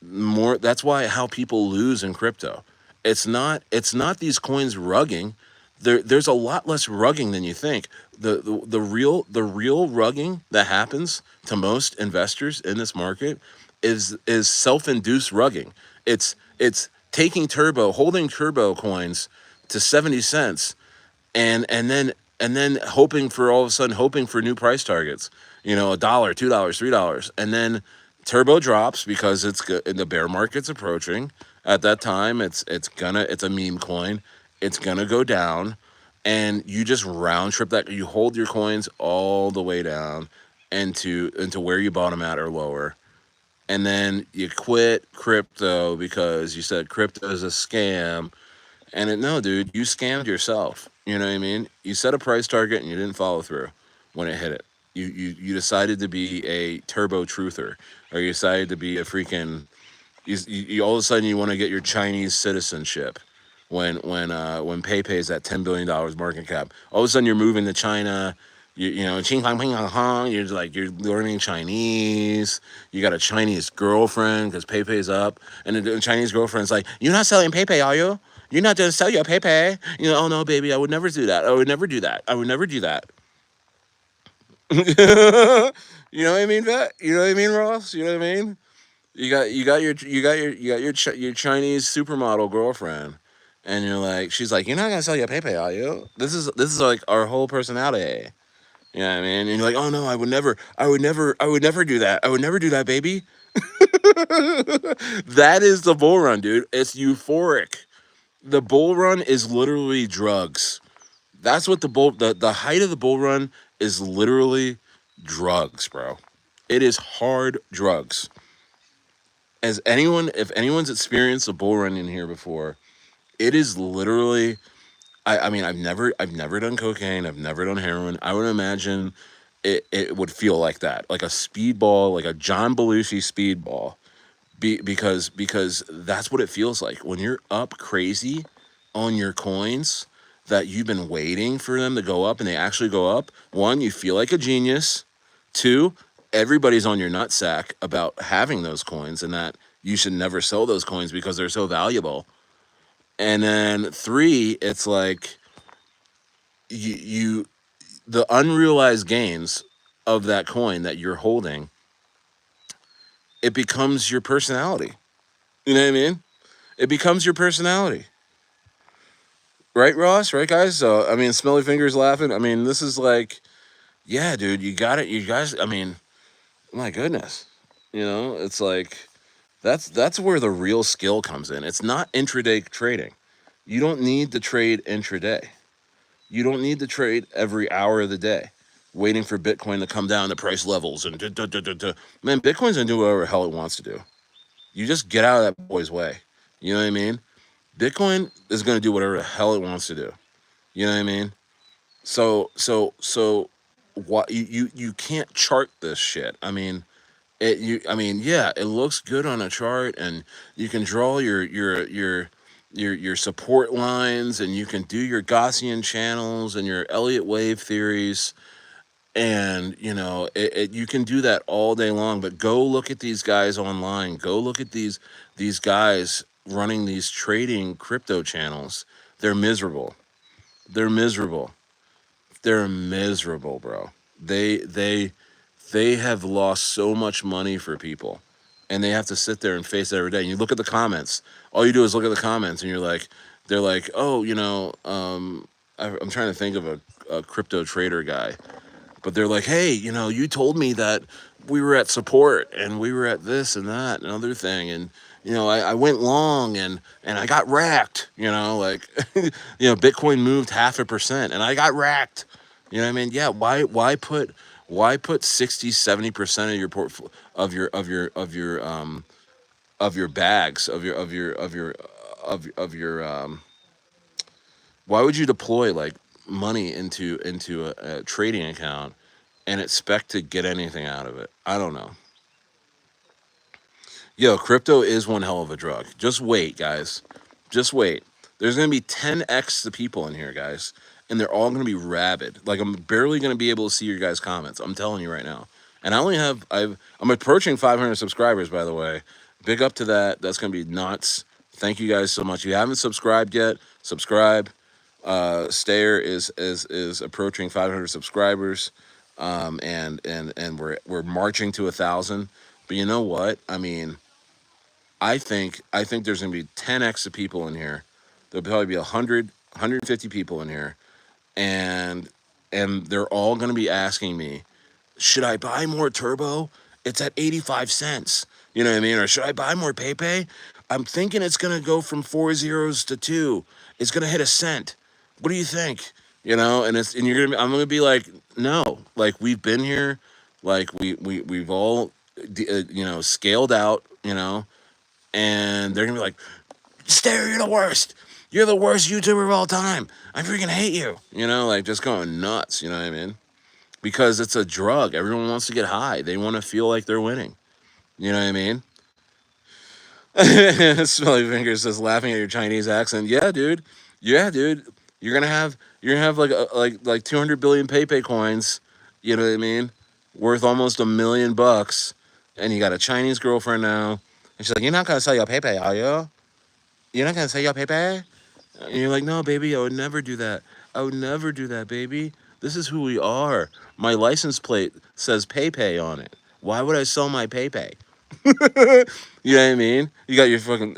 More That's why how people lose in crypto. It's not these coins rugging. There's a lot less rugging than you think. The real rugging that happens to most investors in this market is self-induced rugging. It's taking turbo, holding turbo coins to 70 cents, and then hoping for, all of a sudden, hoping for new price targets. You know, $1, $2, $3, and then turbo drops because it's good. The bear market's approaching. At that time, it's a meme coin. It's gonna go down, and you just round trip that. You hold your coins all the way down into where you bought them at or lower, and then you quit crypto because you said crypto is a scam. And no, dude, you scammed yourself. You know what I mean? You set a price target and you didn't follow through when it hit it. You decided to be a turbo truther, or you decided to be a freaking. You all of a sudden you want to get your Chinese citizenship when PayPay is at $10 billion market cap. All of a sudden you're moving to China. You know, ching ping ping hong. You're like, you're learning Chinese. You got a Chinese girlfriend because PayPay's up, and the Chinese girlfriend's like, "You're not selling PayPay, are you? You're not gonna sell your PayPay?" You know, "Oh no, baby, I would never do that. I would never do that. I would never do that." You know what I mean, Vet? You know what I mean, Ross? You know what I mean? Your Chinese supermodel girlfriend, and you're like, she's like, "You're not gonna sell your PayPay, are you?" This is like our whole personality. You know what I mean? And you're like, "Oh no, I would never do that. I would never do that, baby." That is the bull run, dude. It's euphoric. The bull run is literally drugs. That's what the height of the bull run is, literally drugs, bro. It is hard drugs. If anyone's experienced a bull run in here before, it is literally. I mean, I've never done cocaine. I've never done heroin. I would imagine it would feel like that, like a speedball, like a John Belushi speedball. Because that's what it feels like when you're up crazy on your coins, that you've been waiting for them to go up and they actually go up. One, you feel like a genius. Two, everybody's on your nutsack about having those coins, and that you should never sell those coins because they're so valuable. And then three, it's like you the unrealized gains of that coin that you're holding, it becomes your personality. You know what I mean? It becomes your personality. Right, Ross? Right, guys? So, I mean, Smelly Fingers laughing. I mean, this is like, yeah, dude, you got it. You guys, I mean, my goodness. You know, it's like, that's where the real skill comes in. It's not intraday trading. You don't need to trade intraday. You don't need to trade every hour of the day, waiting for Bitcoin to come down to price levels and man, Bitcoin's gonna do whatever the hell it wants to do. You just get out of that boy's way. You know what I mean? Bitcoin is gonna do whatever the hell it wants to do. You know what I mean? So what you can't chart this shit. I mean, I mean, yeah, it looks good on a chart, and you can draw your support lines, and you can do your Gaussian channels and your Elliott wave theories, and you can do that all day long. But go look at these guys online. Go look at these guys running these trading crypto channels. They're miserable. They're miserable. They're miserable, bro. They have lost so much money for people, and they have to sit there and face it every day. And you look at the comments. All you do is look at the comments, and they're like, oh, I'm trying to think of a crypto trader guy, but they're like, hey, you told me that we were at support and we were at this and that and other thing, and I went long and I got racked, like Bitcoin moved 0.5% and I got racked. You know what I mean? Yeah, why put 60-70% of your portfolio of your bags of your why would you deploy like money into a trading account and expect to get anything out of it? I don't know. Yo, crypto is one hell of a drug. Just wait, guys. Just wait. There's gonna be 10x the people in here, guys, and they're all gonna be rabid. Like I'm barely gonna be able to see your guys' comments. I'm telling you right now. And I'm approaching 500 subscribers, by the way. Big up to that. That's gonna be nuts. Thank you guys so much. If you haven't subscribed yet, subscribe. Stayer is approaching 500 subscribers, and we're marching to 1,000. But you know what? I mean, I think there's gonna be 10x of people in here. There'll probably be 150 people in here, and they're all gonna be asking me, should I buy more turbo? It's at 85 cents. You know what I mean? Or should I buy more PayPay? I'm thinking it's gonna go from 4 zeros to 2. It's gonna hit a cent. What do you think? And I'm gonna be like, no, like we've been here, like we've all scaled out, and they're gonna be like, Stare, you're the worst. You're the worst YouTuber of all time. I freaking hate you. Like just going nuts. You know what I mean? Because it's a drug. Everyone wants to get high. They want to feel like they're winning. You know what I mean? Smelly Fingers says laughing at your Chinese accent. Yeah, dude. Yeah, dude. You're gonna have like 200 billion PayPay coins. You know what I mean? Worth almost $1 million, and you got a Chinese girlfriend now. And she's like, "You're not gonna sell your PayPay, are you? You're not gonna sell your PayPay?" And you're like, "No, baby. I would never do that. I would never do that, baby. This is who we are. My license plate says PayPay on it. Why would I sell my PayPay?" You know what I mean? You got your fucking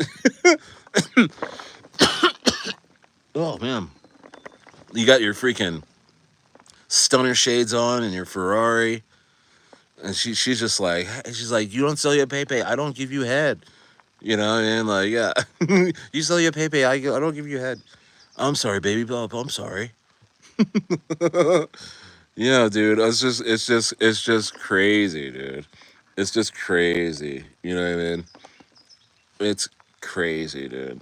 oh man, you got your freaking stunner shades on and your Ferrari, and she's like, you don't sell your PayPay, I don't give you head. You know what I mean? Like, yeah, you sell your PayPay, I don't give you head. I'm sorry, baby. Blah, blah, I'm sorry. Dude, it's just crazy, dude. It's just crazy. You know what I mean? It's crazy, dude.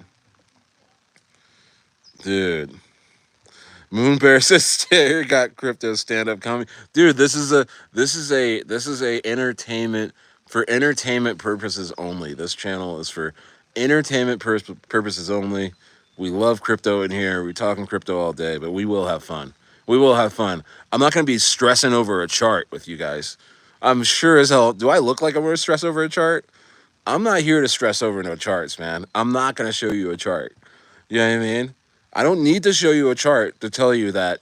Dude. Moon Bear says Stayer got crypto stand up comedy. Dude, this is a entertainment for entertainment purposes only. This channel is for entertainment purposes only. We love crypto in here. We talking crypto all day, but we will have fun. We will have fun. I'm not gonna be stressing over a chart with you guys. I'm sure as hell. Do I look like I'm gonna stress over a chart? I'm not here to stress over no charts, man. I'm not gonna show you a chart. You know what I mean? I don't need to show you a chart to tell you that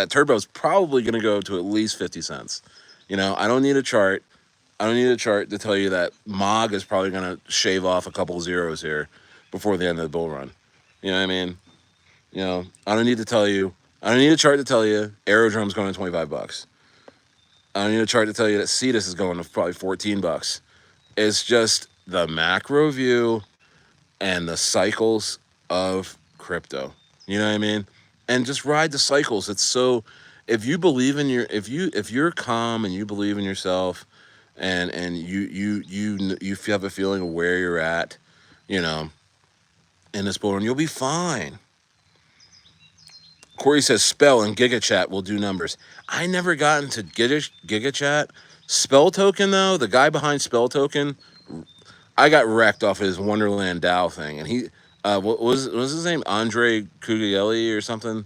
turbo is probably going to go to at least 50 cents. I don't need a chart. I don't need a chart to tell you that MOG is probably going to shave off a couple zeros here before the end of the bull run. You know what I mean? I don't need to tell you. I don't need a chart to tell you Aerodrome's going to $25. I don't need a chart to tell you that Cetus is going to probably $14. It's just the macro view and the cycles of crypto. You know what I mean? And just ride the cycles. It's so if you believe in your if you're calm and you believe in yourself and you have a feeling of where you're at, you know, in this bull run, you'll be fine. Corey says spell and Giga Chat will do numbers. I never got into Giga Chat Spell Token though, the guy behind Spell Token, I got wrecked off his Wonderland DAO thing, and what was his name? Andre Cuglielli or something.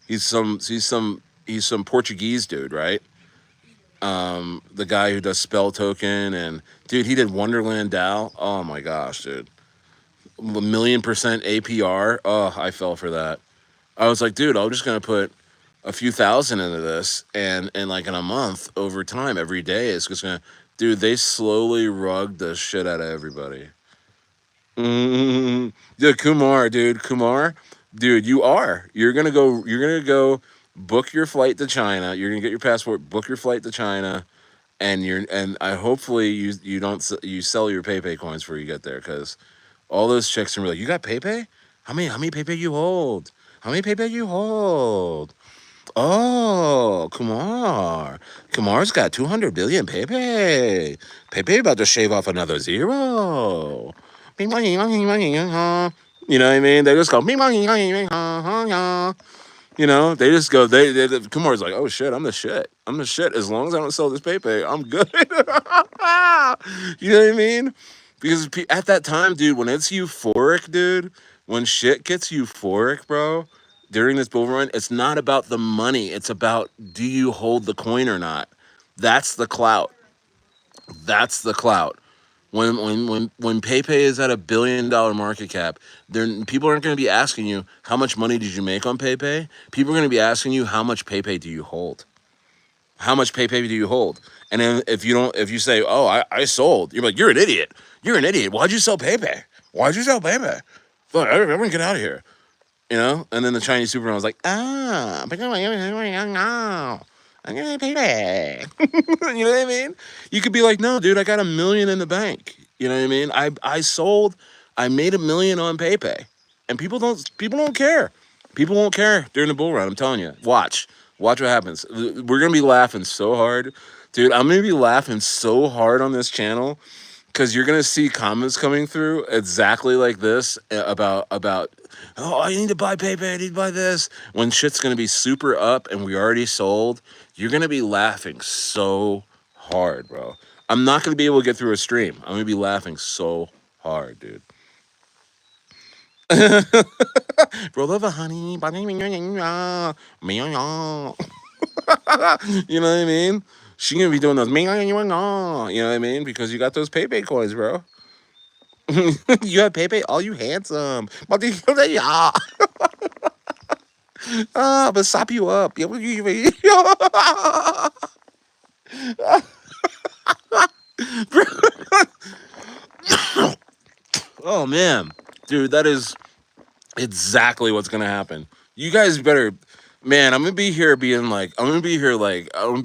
He's some Portuguese dude, right? The guy who does Spell Token, and dude, he did Wonderland DAO. Oh my gosh, dude, 1,000,000% APR. Oh, I fell for that. I was like, dude, I'm just gonna put a few thousand into this, and like in a month, over time, every day, it's just gonna, dude. They slowly rugged the shit out of everybody. Dude, Kumar, dude, You're gonna go. You're gonna go book your flight to China. You're gonna get your passport, book your flight to China, and I hopefully you don't you sell your PayPay coins before you get there, because all those chicks are like, you got PayPay? How many PayPay you hold? How many PayPay you hold? Oh, Kumar's got 200 billion PayPay. PayPay about to shave off another zero. You know what I mean? They just go. They just go. Kumar's like, oh shit, I'm the shit. I'm the shit. As long as I don't sell this PayPay, I'm good. You know what I mean? Because at that time, dude, when it's euphoric, dude, when shit gets euphoric, bro, during this bull run, it's not about the money. It's about, do you hold the coin or not? That's the clout. That's the clout. When PayPay is at $1 billion market cap, then people aren't going to be asking you how much money did you make on PayPay. People are going to be asking you how much PayPay do you hold. How much PayPay do you hold? And then if you say, oh, I sold, you're like, you're an idiot. You're an idiot. Why'd you sell PayPay? Why'd you sell PayPay? Look, everyone get out of here. And then the Chinese Superman was like, but no, I'm gonna pay back. You know what I mean? You could be like, no, dude, I got 1 million in the bank. You know what I mean? I sold, I made 1 million on PayPay, and people don't care. People won't care during the bull run. I'm telling you. Watch what happens. We're gonna be laughing so hard, dude. I'm gonna be laughing so hard on this channel, because you're gonna see comments coming through exactly like this, about, oh, I need to buy PayPay, I need to buy this, when shit's gonna be super up and we already sold. You're gonna be laughing so hard, bro. I'm not gonna be able to get through a stream. I'm gonna be laughing so hard, dude. Roll over, honey. You know what I mean? She gonna be doing those. You know what I mean? Because you got those PayPay coins, bro. You have PayPay. Oh, you handsome. But sop you up. Oh man, dude, that is exactly what's gonna happen. You guys better, man. I'm gonna be here like, I'm gonna be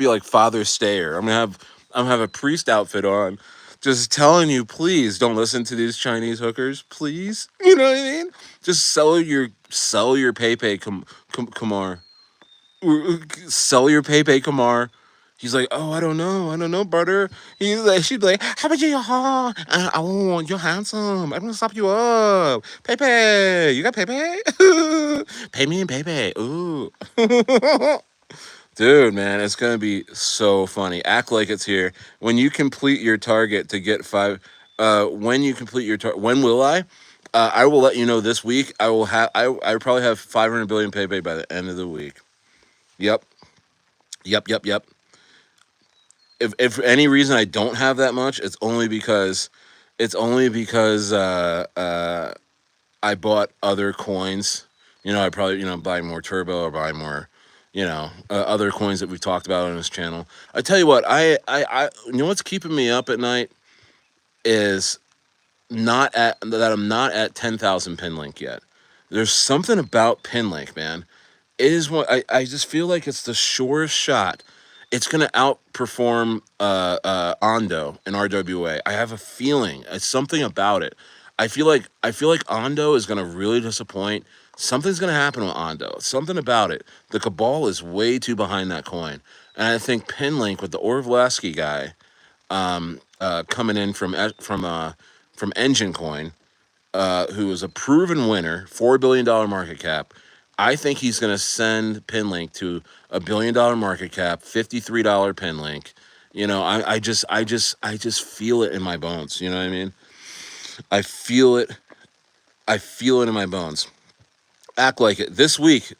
like Father Stayer. I'm gonna have a priest outfit on, just telling you, please don't listen to these Chinese hookers, please. You know what I mean? Just sell your PayPay, Kumar. Sell your PayPay, Kumar. He's like, oh, I don't know, brother. She'd be like, how about you? Oh, you're handsome. I'm gonna stop you up. PayPay, you got PayPay? Pay me in PayPay. Ooh, dude, man, it's gonna be so funny. Act like it's here. When you complete your target to get five, when you complete your target, when will I? I will let you know this week. I will have. I probably have 500 billion PayPay by the end of the week. Yep. Yep. If for any reason I don't have that much, it's only because I bought other coins. I probably buy more turbo, or buy more, other coins that we've talked about on this channel. I tell you what, I what's keeping me up at night is not at that I'm not at 10,000 Pinlink yet. There's something about Pinlink, man. It is what I just feel like it's the surest shot. It's gonna outperform Ondo in RWA. I have a feeling. It's something about it. I feel like Ondo is gonna really disappoint. Something's gonna happen with Ondo. Something about it. The cabal is way too behind that coin, and I think Pinlink with the Orvlaski guy, coming in from Engine Coin, who is a proven winner, $4 billion market cap. I think he's going to send Pinlink to $1 billion market cap, $53 Pinlink. You know, I just feel it in my bones. You know what I mean? I feel it. I feel it in my bones. Act like it this week,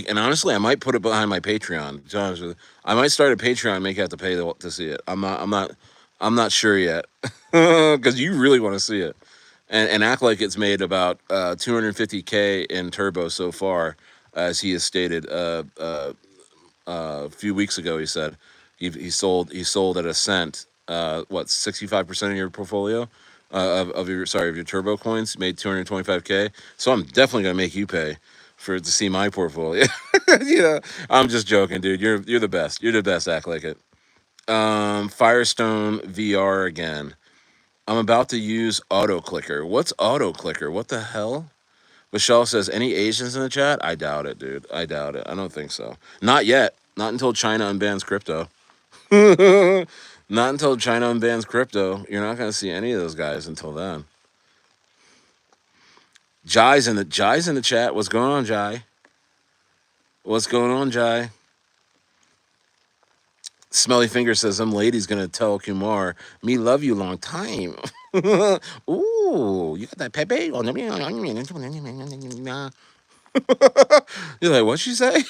and honestly, I might put it behind my Patreon. To be honest with you. I might start a Patreon and make you have to pay to see it. I'm not sure yet, because you really want to see it, and act like it's made about 250K in turbo so far, as he has stated a few weeks ago. He said he sold at a cent. What, 65% of your portfolio of your turbo coins made 225K. So I'm definitely gonna make you pay to see my portfolio. Yeah, I'm just joking, dude. You're the best. You're the best. Act like it. Firestone VR again. I'm about to use auto clicker. What's auto clicker? What the hell? Michelle says, any Asians in the chat? I doubt it, dude. I doubt it. I don't think so. Not yet. Not until China unbans crypto. Not until China unbans crypto. You're not going to see any of those guys until then. Jai's in the chat. What's going on, Jai? What's going on, Jai? Smelly Finger says, some lady's going to tell Kumar, me love you long time. Ooh, you got that Pepe? You're like, what'd she say?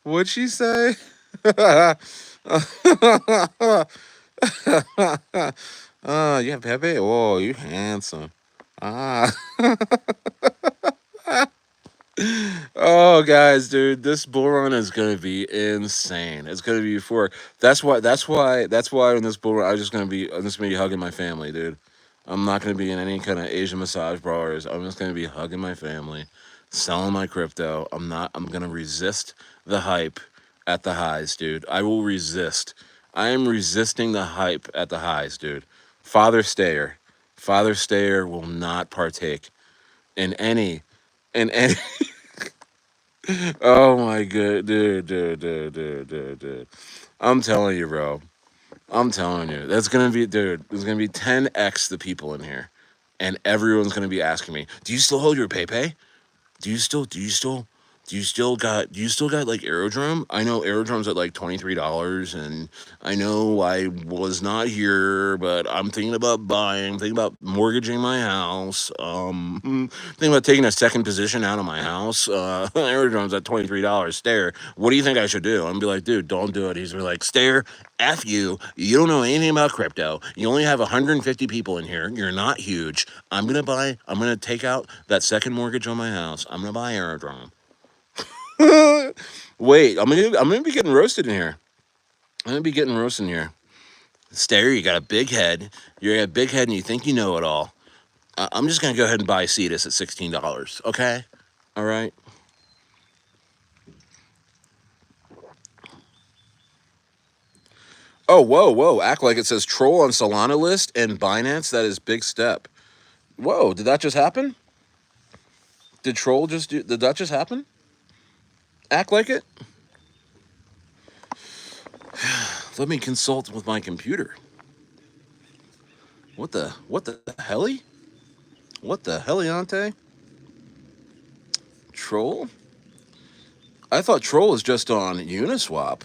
What'd she say? Yeah, Pepe. Oh, you handsome. Ah. Oh, guys, dude, this bull run is gonna be insane. It's gonna be for. That's why. That's why in this bull run, I'm just gonna be hugging my family, dude. I'm not gonna be in any kind of Asian massage brawlers. I'm just gonna be hugging my family, selling my crypto. I'm gonna resist the hype at the highs, dude. I will resist. I am resisting the hype at the highs, dude. Father Stayer. Father Stayer will not partake in any. Oh my god, dude. I'm telling you, bro. I'm telling you. That's gonna be, dude. There's gonna be 10x the people in here, and everyone's gonna be asking me, "Do you still hold your PayPay? Do you still got like Aerodrome? I know Aerodrome's at like $23, and I know I was not here, but I'm thinking about buying, thinking about mortgaging my house, thinking about taking a second position out of my house. Aerodrome's at $23. Stare. What do you think I should do?" I'm gonna be like, dude, don't do it. He's gonna be like, Stare, F you. You don't know anything about crypto. You only have 150 people in here. You're not huge. I'm gonna take out that second mortgage on my house. I'm gonna buy Aerodrome. Wait, I'm gonna be getting roasted in here. I'm gonna be getting roasted in here. Stare, you got a big head. You got a big head and you think you know it all. I'm just gonna go ahead and buy Cetus at $16. Okay? All right. Oh, whoa, whoa. Act like it says troll on Solana list and Binance. That is big step. Whoa, did that just happen? Did that just happen? Act like it? Let me consult with my computer. What the helly? What the heliante? Troll? I thought Troll was just on Uniswap.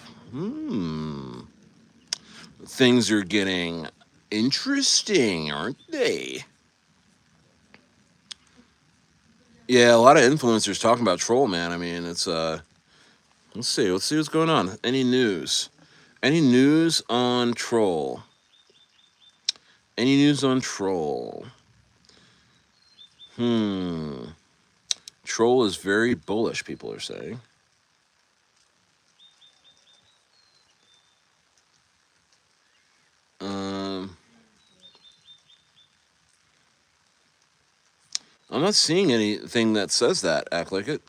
Things are getting interesting, aren't they? Yeah, a lot of influencers talking about Troll, man. I mean, it's let's see what's going on. Any news? Any news on Troll? Any news on Troll? Troll is very bullish, people are saying. I'm not seeing anything that says that. Act like it.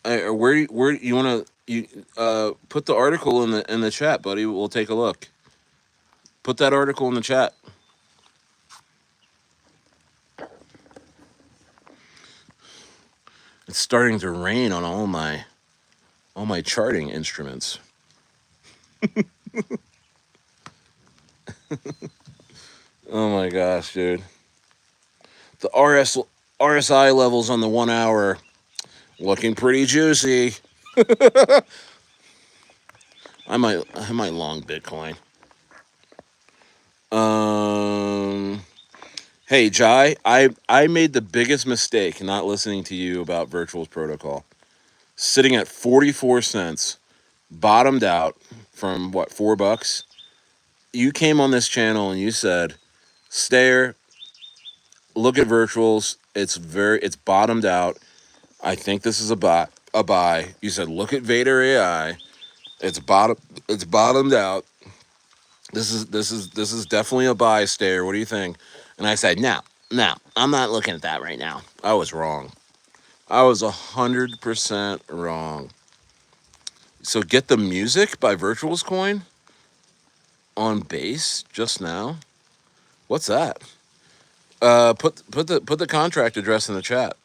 Where you want to put the article in the chat, buddy? We'll take a look. Put that article in the chat. It's starting to rain on all my charting instruments. Oh my gosh, dude. The RSI levels on the 1 hour looking pretty juicy. I might long Bitcoin. Um, hey Jai, I made the biggest mistake not listening to you about Virtuals Protocol. Sitting at 44 cents, bottomed out from what, $4? You came on this channel and you said, Stayer, look at Virtuals. It's bottomed out. I think this is a buy. You said, look at Vader AI. It's bottomed out. This is definitely a buy, Stayer. What do you think? And I said, no, no, I'm not looking at that right now. I was wrong. I was 100% wrong. So get the music by Virtuals Coin on base just now. What's that? Put the contract address in the chat.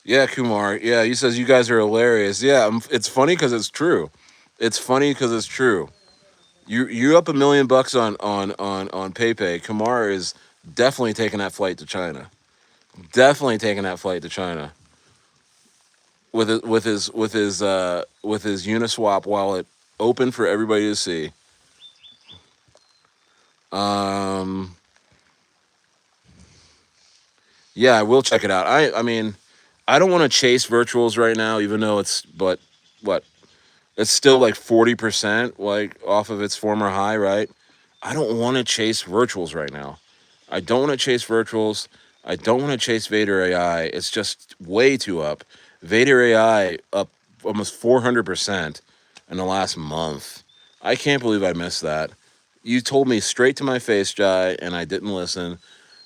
Yeah, Kumar. Yeah, he says you guys are hilarious. Yeah, it's funny because it's true. It's funny because it's true. You up $1 million on PayPay. Kumar is definitely taking that flight to China. Definitely taking that flight to China with his Uniswap wallet open for everybody to see. Um, yeah, I will check it out. I mean, I don't want to chase virtuals right now, even though what it's still like 40% like off of its former high, right? I don't want to chase virtuals right now. I don't want to chase virtuals. I don't want to chase Vader AI. It's just way too up. Vader AI up almost 400% in the last month. I can't believe I missed that. You told me straight to my face, Jai, and I didn't listen.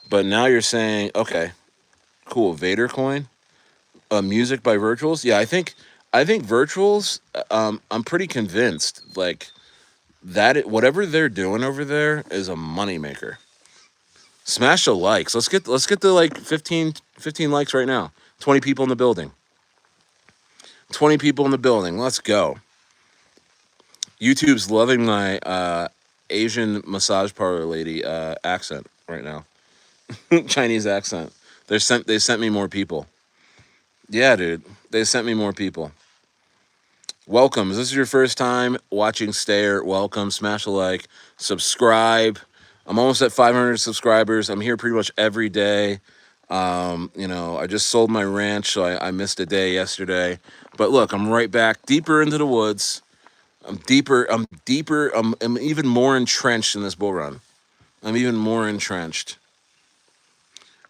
But now you're saying, okay, cool, Vader coin, music by Virtuals. Yeah, I think Virtuals. I'm pretty convinced like whatever they're doing over there is a moneymaker. Smash the likes. Let's get the like 15 likes right now. 20 people in the building. 20 people in the building. Let's go. YouTube's loving my Asian massage parlor lady accent right now. Chinese accent. They sent me more people. Yeah, dude. They sent me more people. Welcome. If this is your first time watching Stayer, welcome. Smash a like. Subscribe. I'm almost at 500 subscribers. I'm here pretty much every day. I just sold my ranch, so I missed a day yesterday. But look, I'm right back deeper into the woods. I'm even more entrenched in this bull run. I'm even more entrenched.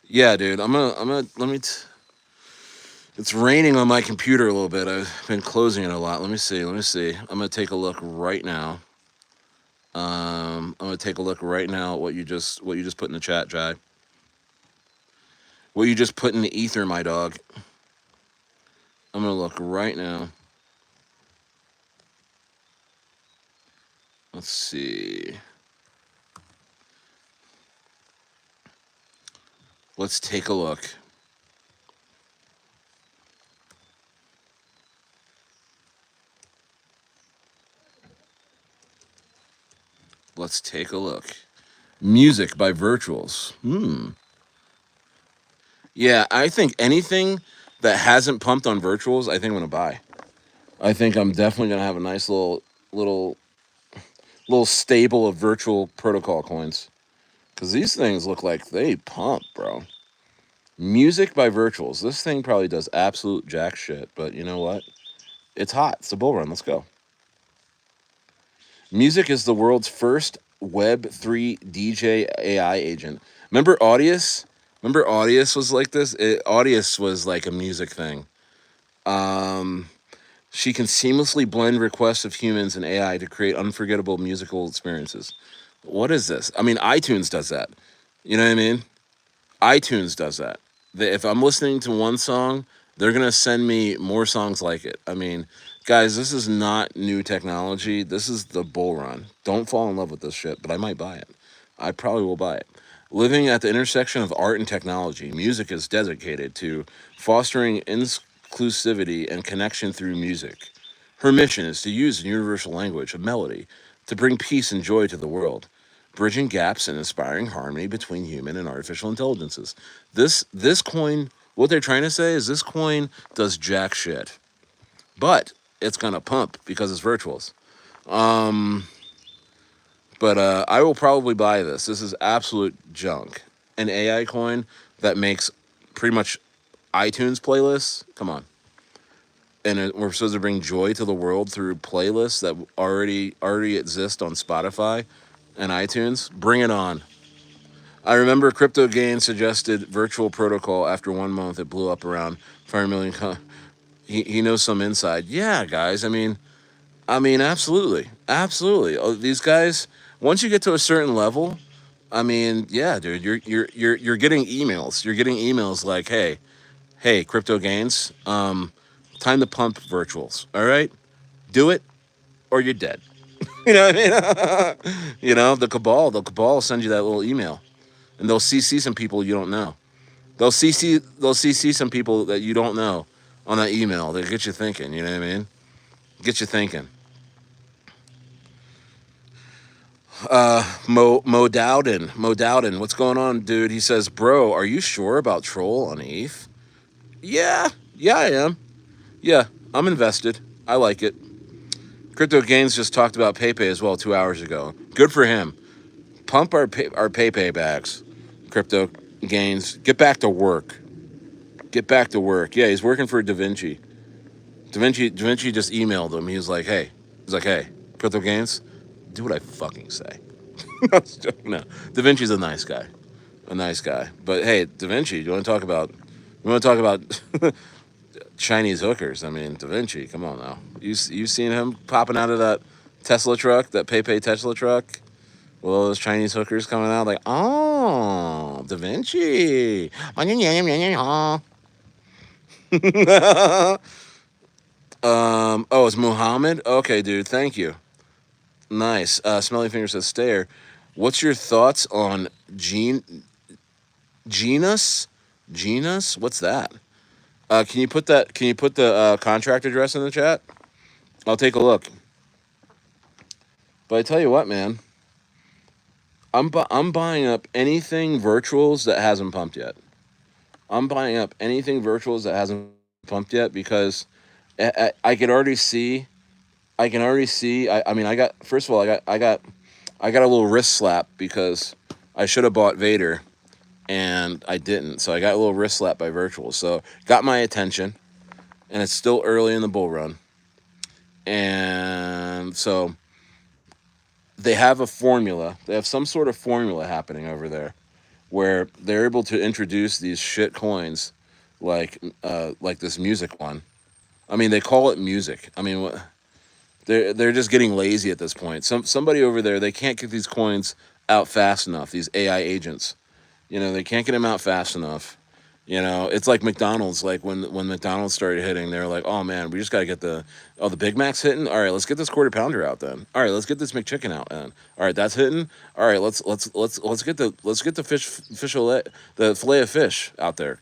Yeah, dude. It's raining on my computer a little bit. I've been closing it a lot. Let me see. I'm gonna take a look right now. I'm gonna take a look right now at what you just put in the chat, Jai. What you just put in the ether, my dog. I'm gonna look right now. Let's see. Let's take a look. Let's take a look. Music by Virtuals. Yeah, I think anything that hasn't pumped on Virtuals, I think I'm gonna buy. I think I'm definitely gonna have a nice little little stable of virtual protocol coins. Cause these things look like they pump, bro. Music by Virtuals. This thing probably does absolute jack shit, but you know what? It's hot. It's a bull run. Let's go. Music is the world's first Web3 DJ AI agent. Remember Audius? Remember Audius was like this? Audius was like a music thing. She can seamlessly blend requests of humans and AI to create unforgettable musical experiences. What is this? I mean, iTunes does that. You know what I mean? iTunes does that. If I'm listening to one song, they're gonna send me more songs like it. I mean, guys, this is not new technology. This is the bull run. Don't fall in love with this shit, but I might buy it. I probably will buy it. Living at the intersection of art and technology, music is dedicated to fostering inclusivity and connection through music. Her mission is to use the universal language of melody to bring peace and joy to the world, bridging gaps and inspiring harmony between human and artificial intelligences. This coin What they're trying to say is this coin does jack shit, but it's gonna pump because it's virtuals. But I will probably buy this. This is absolute junk. An AI coin that makes pretty much iTunes playlists. Come on. And we're supposed to bring joy to the world through playlists that already exist on Spotify and iTunes. Bring it on. I remember Crypto Gain suggested virtual protocol. After 1 month, it blew up around 5 million. He knows some inside. Yeah, guys. I mean, absolutely, absolutely. Oh, these guys. Once you get to a certain level, I mean, yeah, dude, you're getting emails. You're getting emails like, hey, Crypto Gains, time to pump virtuals. All right, do it or you're dead. You know what I mean? The cabal will send you that little email, and they'll CC some people you don't know. They'll CC some people that you don't know on that email. They get you thinking. You know what I mean? Get you thinking. Mo Dowden, what's going on, dude? He says, bro, are you sure about Troll on ETH? Yeah, yeah, I am. Yeah, I'm invested. I like it. Crypto Gains just talked about PayP as well 2 hours ago. Good for him. Pump our PayP bags. Crypto Gains, get back to work. Get back to work. Yeah, he's working for Da Vinci. Da Vinci just emailed him. He's like, hey, Crypto Gains, do what I fucking say. No, Da Vinci's a nice guy. A nice guy. But hey, Da Vinci, you want to talk about Chinese hookers? I mean, Da Vinci, come on now. You seen him popping out of that Tesla truck, that PayPay Tesla truck? With all those Chinese hookers coming out like, oh, Da Vinci. Oh, it's Muhammad? Okay, dude, thank you. Nice. Smelly Finger says, Stayer, what's your thoughts on Genus? Genus? What's that? Can you put the contract address in the chat? I'll take a look. But I tell you what, man, I'm buying up anything virtuals that hasn't pumped yet. I'm buying up anything virtuals that hasn't pumped yet because I can already see. I can already see. I mean, I got first of all, I got a little wrist slap because I should have bought Vader and I didn't. So I got a little wrist slap by virtuals. So got my attention, and it's still early in the bull run, and so they have a formula. They have some sort of formula happening over there where they're able to introduce these shit coins like this music one. I mean, they call it music. I mean, they're just getting lazy at this point. Somebody over there, they can't get these coins out fast enough. These AI agents, they can't get them out fast enough. It's like McDonald's. Like when McDonald's started hitting, they're like, "Oh man, we just got to get the Big Mac's hitting. All right, let's get this quarter pounder out then. All right, let's get this McChicken out then. All right, that's hitting. All right, let's get the the fillet of fish out there.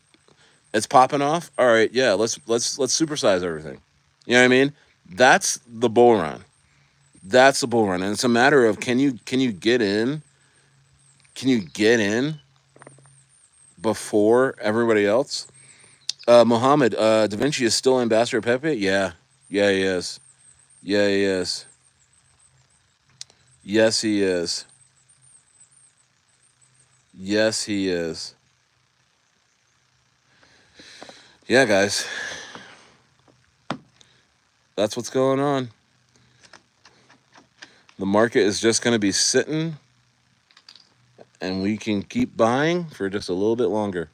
It's popping off. All right, yeah, let's supersize everything. You know what I mean? That's the bull run. That's the bull run, and it's a matter of can you get in? Can you get in before everybody else? Mohammed, Da Vinci is still ambassador of Pepe? Yeah. Yeah, he is. Yeah, he is. Yes, he is. Yes, he is. Yeah, guys. That's what's going on. The market is just going to be sitting, and we can keep buying for just a little bit longer.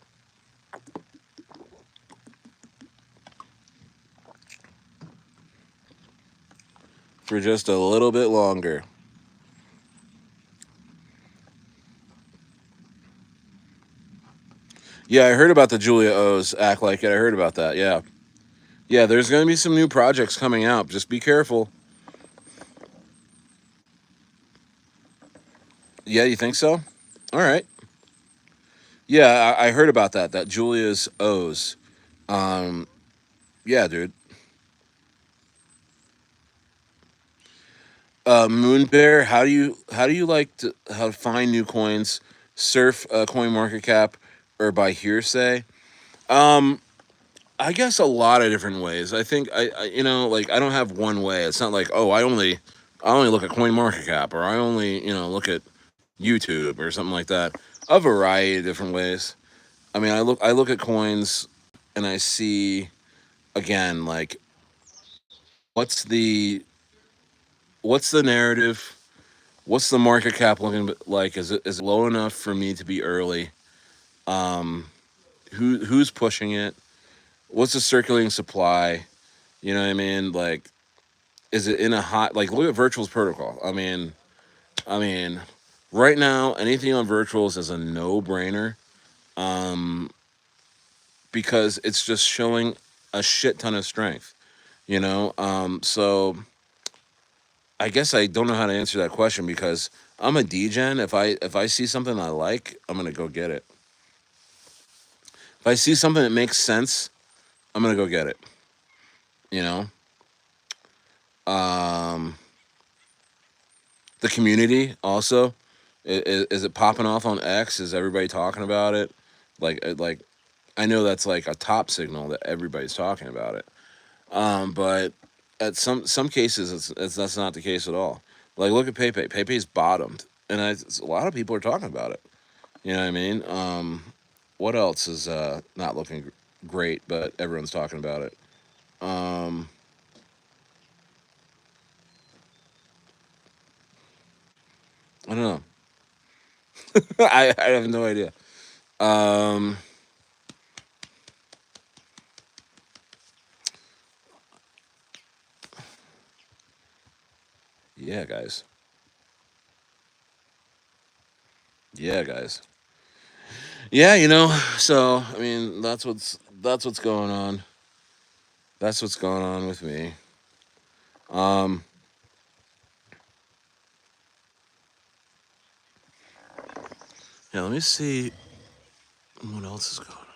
For just a little bit longer. Yeah, I heard about the Julia O's act like it. I heard about that. Yeah. Yeah, there's going to be some new projects coming out. Just be careful. Yeah, you think so? All right. Yeah, I heard about that. That Julia's O's. Um, yeah, dude. Moon Bear, how do you like to how to find new coins? Surf Coin Market Cap or by hearsay? I guess a lot of different ways. I think you know, like I don't have one way. It's not like, oh, I only look at Coin Market Cap, or I only, you know, look at YouTube or something like that. A variety of different ways. I mean, I look at coins and I see again like what's the what's the narrative? What's the market cap looking like? Is it low enough for me to be early? Um, who's pushing it? What's the circulating supply? You know what I mean? Like, is it in a hot, like, look at Virtual's protocol. I mean, right now anything on Virtuals is a no brainer, um, because it's just showing a shit ton of strength. You know, so I guess I don't know how to answer that question because I'm a degen. If I see something I like, I'm gonna go get it. If I see something that makes sense, I'm gonna go get it. You know, um, the community also, is it popping off on X? Is everybody talking about it? Like I know that's like a top signal that everybody's talking about it. But at some cases, it's that's not the case at all. Like look at PayPay. PayPay's bottomed, and a lot of people are talking about it. You know what I mean? What else is not looking great, but everyone's talking about it? Um, I don't know. I have no idea. Um, yeah, guys. Yeah, guys. Yeah, you know. So I mean, that's what's going on. That's what's going on with me. Um, yeah. Let me see what else is going on.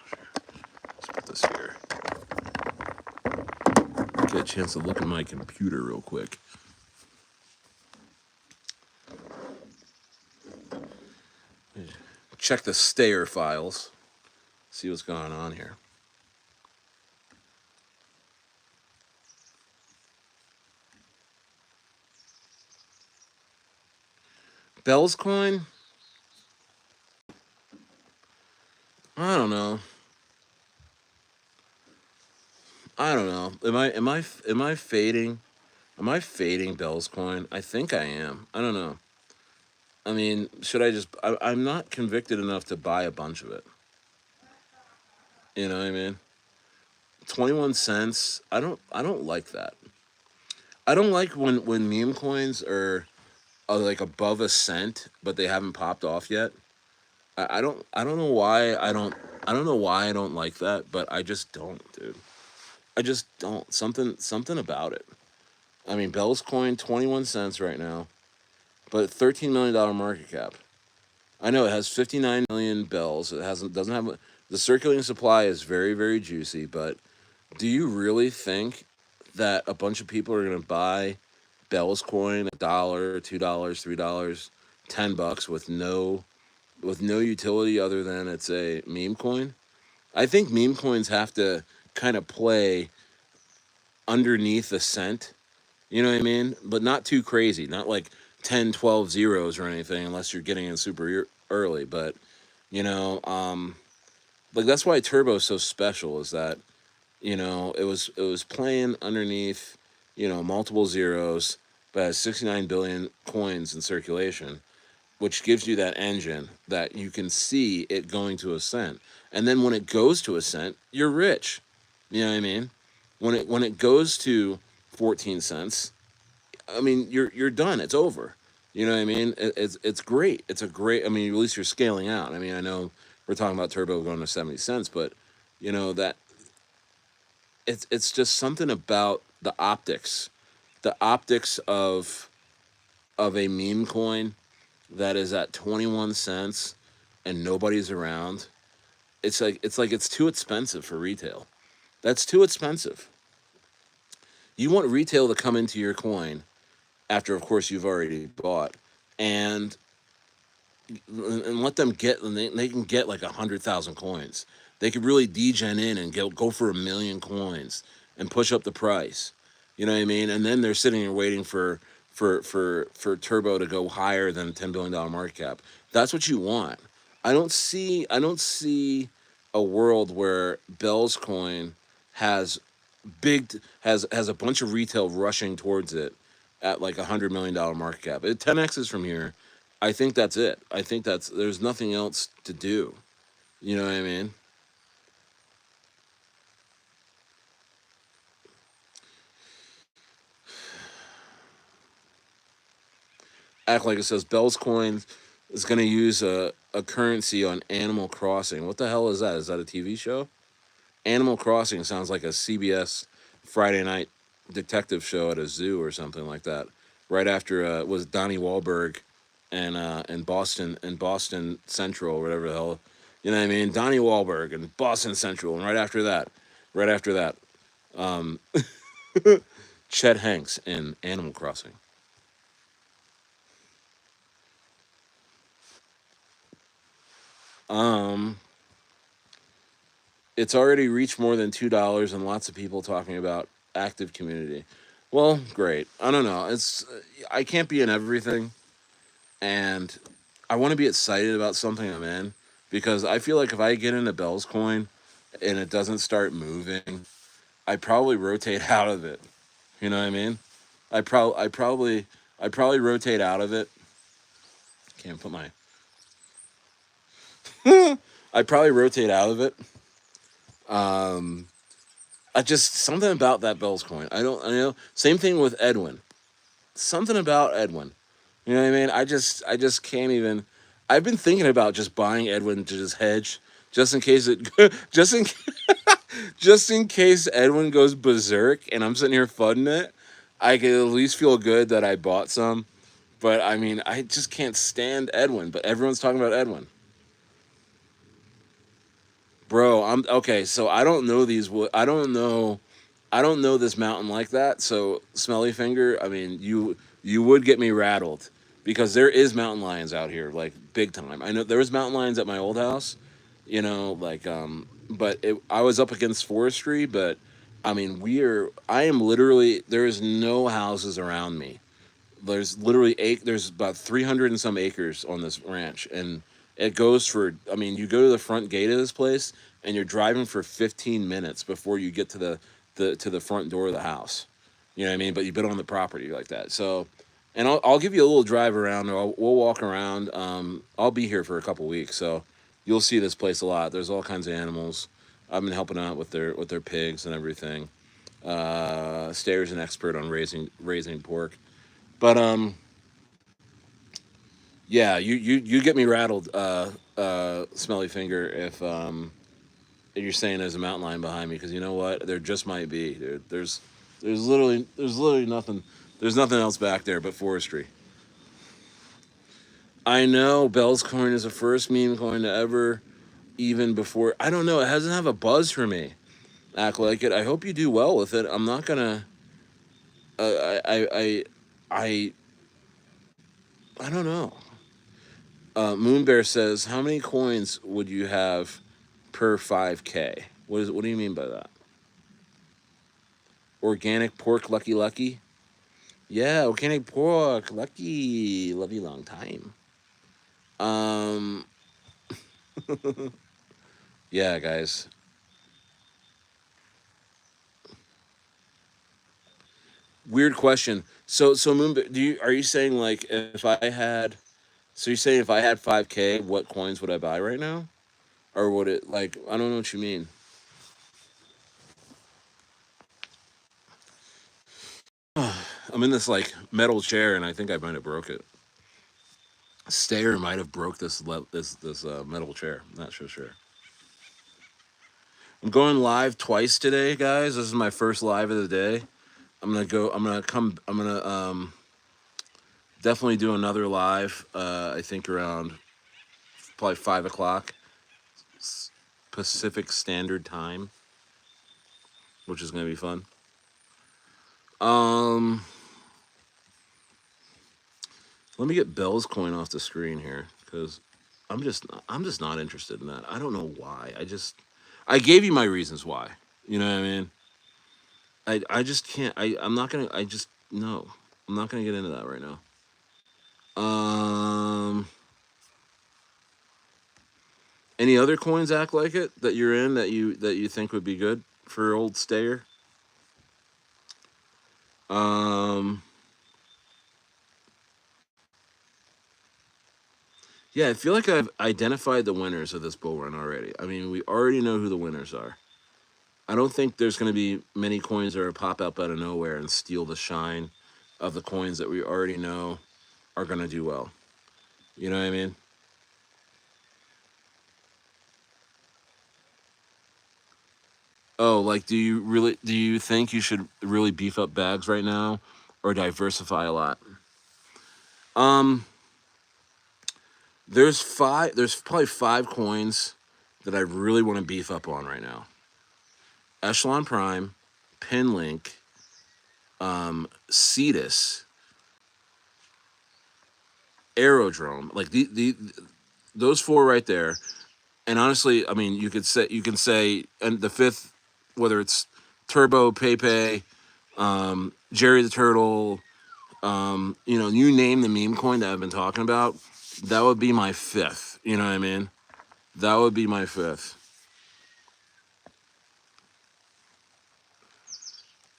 Let's put this here. Get a chance to look at my computer real quick. Check the STAYER files. See what's going on here. Bell's coin. I don't know. I don't know. Am I fading? Am I fading Bell's coin? I think I am. I don't know. I mean, should I just? I'm not convicted enough to buy a bunch of it. You know what I mean? 21 cents. I don't like that. I don't like when meme coins are like above a cent, but they haven't popped off yet. I don't know why I don't know why I don't like that, but I just don't, dude. I just don't. Something about it. I mean, Bell's coin 21 cents right now, but $13 million market cap. I know it has 59 million bells. It hasn't doesn't have the circulating supply is very juicy, but do you really think that a bunch of people are going to buy Bell's coin $1, $2, $3, $10 with no utility other than it's a meme coin? I think meme coins have to kind of play underneath the cent. You know what I mean? But not too crazy. Not like 10, 12 zeros or anything unless you're getting in super early. But, you know, like that's why Turbo's so special is that, you know, it was playing underneath, you know, multiple zeros, but has 69 billion coins in circulation, which gives you that engine that you can see it going to a cent. And then when it goes to a cent, you're rich. You know what I mean? When it goes to 14 cents, I mean you're done. It's over. You know what I mean? It's great. It's a great. I mean, at least you're scaling out. I mean, I know we're talking about Turbo going to 70 cents, but you know that it's just something about the optics of a meme coin that is at 21 cents and nobody's around. It's like it's too expensive for retail. That's too expensive. You want retail to come into your coin after, of course, you've already bought, and let them get, and they can get like 100,000 coins. They could really degen in and go for 1 million coins and push up the price. You know what I mean? And then they're sitting here waiting for Turbo to go higher than $10 billion market cap. That's what you want. I don't see a world where Bell's coin has has a bunch of retail rushing towards it at like $100 million market cap. It 10x's from here. I think that's it. I think there's nothing else to do. You know what I mean? Act like it says Bell's coin is going to use a currency on Animal Crossing. What the hell is that? Is that a TV show? Animal Crossing sounds like a CBS Friday night detective show at a zoo or something like that. Right after was Donnie Wahlberg and Boston Central or whatever the hell, you know what I mean? Donnie Wahlberg and Boston Central, and right after that, um, Chet Hanks in Animal Crossing. Um, it's already reached more than $2, and lots of people talking about active community. Well, great. I don't know. I can't be in everything, and I want to be excited about something I'm in because I feel like if I get into Bell's coin and it doesn't start moving, I probably rotate out of it. You know what I mean? I probably rotate out of it. Can't put my I probably rotate out of it. Um, I just something about that Bell's coin. I know. Same thing with Edwin. Something about Edwin. You know what I mean? I just can't even. I've been thinking about just buying Edwin to just hedge, just in case it, just in just in case Edwin goes berserk and I'm sitting here fudding it. I can at least feel good that I bought some. But I mean, I just can't stand Edwin. But everyone's talking about Edwin. Bro, I'm okay. So I don't know these. I don't know this mountain like that. So Smelly Finger. I mean, you would get me rattled because there is mountain lions out here, like big time. I know there was mountain lions at my old house. You know, like but I was up against forestry. But I mean, I am literally. There is no houses around me. There's literally there's about 300 and some acres on this ranch, and it goes for, I mean, you go to the front gate of this place and you're driving for 15 minutes before you get to the front door of the house. You know what I mean? But you've been on the property like that. So, and I'll give you a little drive around, or we'll walk around. I'll be here for a couple weeks, so you'll see this place a lot. There's all kinds of animals. I've been helping out with their pigs and everything. Stayer's an expert on raising pork. But yeah, you get me rattled, Smelly Finger, if you're saying there's a mountain lion behind me, because you know what, there just might be. There's literally nothing. There's nothing else back there but forestry. I know Bell's coin is the first meme coin to ever, even before. I don't know. It doesn't have a buzz for me. Act like it. I hope you do well with it. I'm not gonna. I I don't know. Moon Bear says, "How many coins would you have per 5K?" What do you mean by that? Organic pork, lucky lucky. Yeah, organic pork, lucky, love you long time. Um, yeah, guys. Weird question. So Moon Bear, are you saying like if I had? So you're saying if I had 5K, what coins would I buy right now? Or would it like I don't know what you mean. I'm in this like metal chair and I think I might have broke it. Stayer might have broke this metal chair. Not so sure. I'm going live twice today, guys. This is my first live of the day. I'm gonna go. I'm gonna come. I'm gonna definitely do another live. I think around probably 5 o'clock Pacific Standard Time, which is gonna be fun. Um, Let me get Bell's coin off the screen here because I'm just not interested in that. I don't know why. I gave you my reasons why. You know what I mean? I just can't. I'm not gonna. I just no. I'm not gonna get into that right now. Um, any other coins act like it that you're in that you think would be good for old Stayer? Um, yeah, I feel like I've identified the winners of this bull run already. I mean, we already know who the winners are. I don't think there's going to be many coins that are pop up out of nowhere and steal the shine of the coins that we already know are going to do well. You know what I mean? Oh, like do you think you should really beef up bags right now or diversify a lot? Um there's probably five coins that I really want to beef up on right now. Echelon Prime, Pinlink, Cetus, Aerodrome. Like the those four right there. And honestly, I mean, you can say and the fifth, whether it's Turbo, Pepe, Jerry the Turtle, you name the meme coin that I've been talking about, that would be my fifth. You know what I mean? That would be my fifth.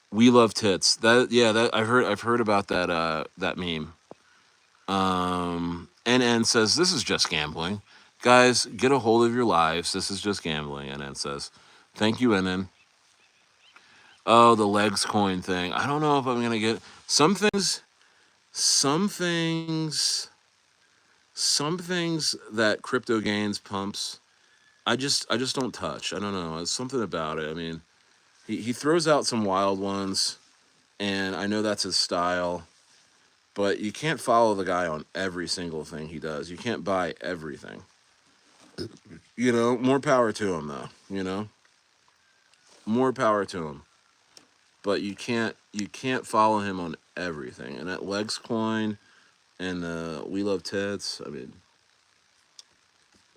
We love tits. That yeah, that I've heard about that meme. NN says this is just gambling. Guys, get a hold of your lives. This is just gambling. NN says, thank you, NN. Oh, the legs coin thing. I don't know if I'm gonna get some things. Some things. Some things that crypto gains pumps. I just don't touch. I don't know. It's something about it. I mean, he throws out some wild ones, and I know that's his style. But you can't follow the guy on every single thing he does. You can't buy everything. More power to him though. More power to him. But you can't follow him on everything. And that legs coin and we love tits. I mean,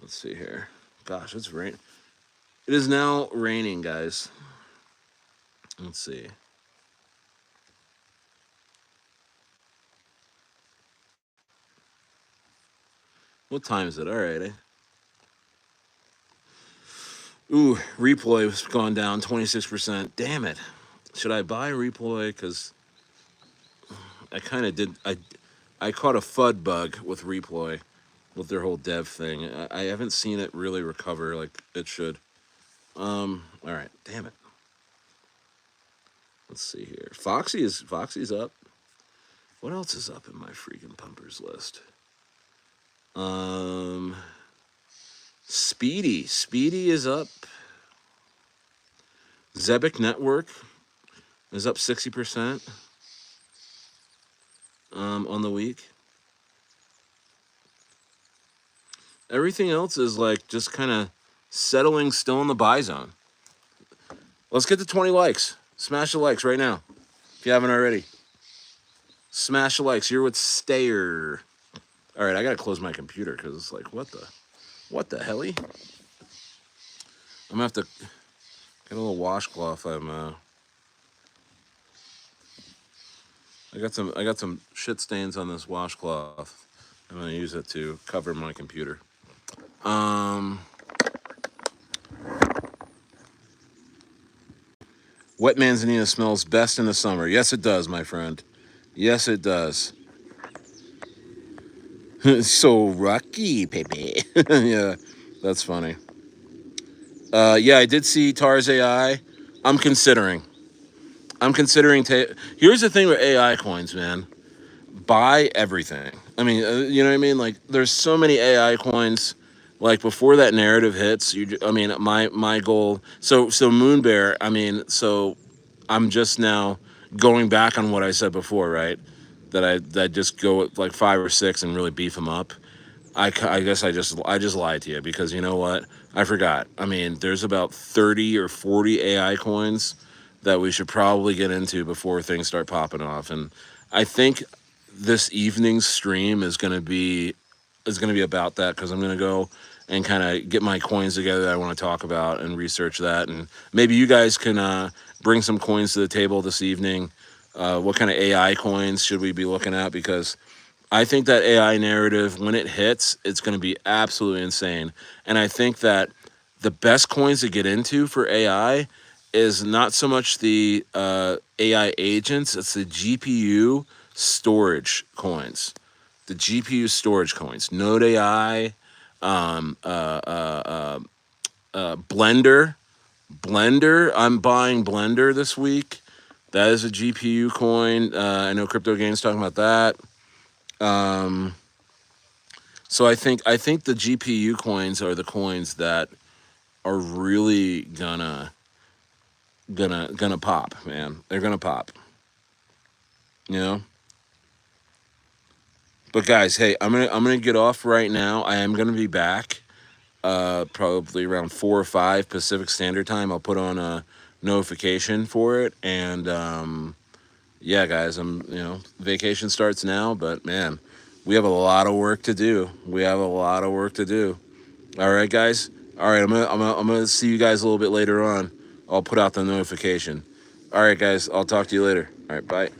let's see here. Gosh, it's rain. It is now raining, guys. Let's see. What time is it? All right. Ooh, Reploy was gone down 26%. Damn it. Should I buy Reploy? Because I kind of did. I caught a FUD bug with Reploy with their whole dev thing. I haven't seen it really recover like it should. All right. Damn it. Let's see here. Foxy's up. What else is up in my freaking pumpers list? Um, Speedy is up. Zebic Network is up 60% on the week. Everything else is like just kind of settling still in the buy zone. Let's get to 20 likes. Smash the likes right now if you haven't already. Smash the likes. You're with Stayer. All right, I gotta close my computer because it's like what the helly? I'm gonna have to get a little washcloth. I got some shit stains on this washcloth. I'm gonna use it to cover my computer. Wet manzanita smells best in the summer. Yes, it does, my friend. Yes, it does. So rocky, Pepe. Yeah, that's funny. Yeah, I did see Tars AI. I'm considering. I'm considering. Here's the thing with AI coins, man. Buy everything. I mean, you know what I mean? Like, there's so many AI coins. Like before that narrative hits, I mean, my goal. So Moon Bear. I mean, so I'm just now going back on what I said before, right? That just go with like five or six and really beef them up. I guess I just lied to you because you know what? I forgot. I mean, there's about 30 or 40 AI coins that we should probably get into before things start popping off. And I think this evening's stream is gonna be about that because I'm gonna go and kind of get my coins together that I want to talk about and research that. And maybe you guys can bring some coins to the table this evening. What kind of AI coins should we be looking at? Because I think that AI narrative, when it hits, it's going to be absolutely insane. And I think that the best coins to get into for AI is not so much the AI agents, it's the GPU storage coins. The GPU storage coins. Node AI, Blender. Blender. I'm buying Blender this week. That is a GPU coin. I know Crypto Game's talking about that. So I think the GPU coins are the coins that are really gonna pop, man. They're gonna pop. You know? But guys, hey, I'm gonna get off right now. I am gonna be back probably around 4 or 5 Pacific Standard Time. I'll put on a notification for it, and yeah, guys, vacation starts now, but man, we have a lot of work to do. We have a lot of work to do. All right, guys. All right, I'm gonna see you guys a little bit later on. I'll put out the notification. All right, guys. I'll talk to you later. All right, bye.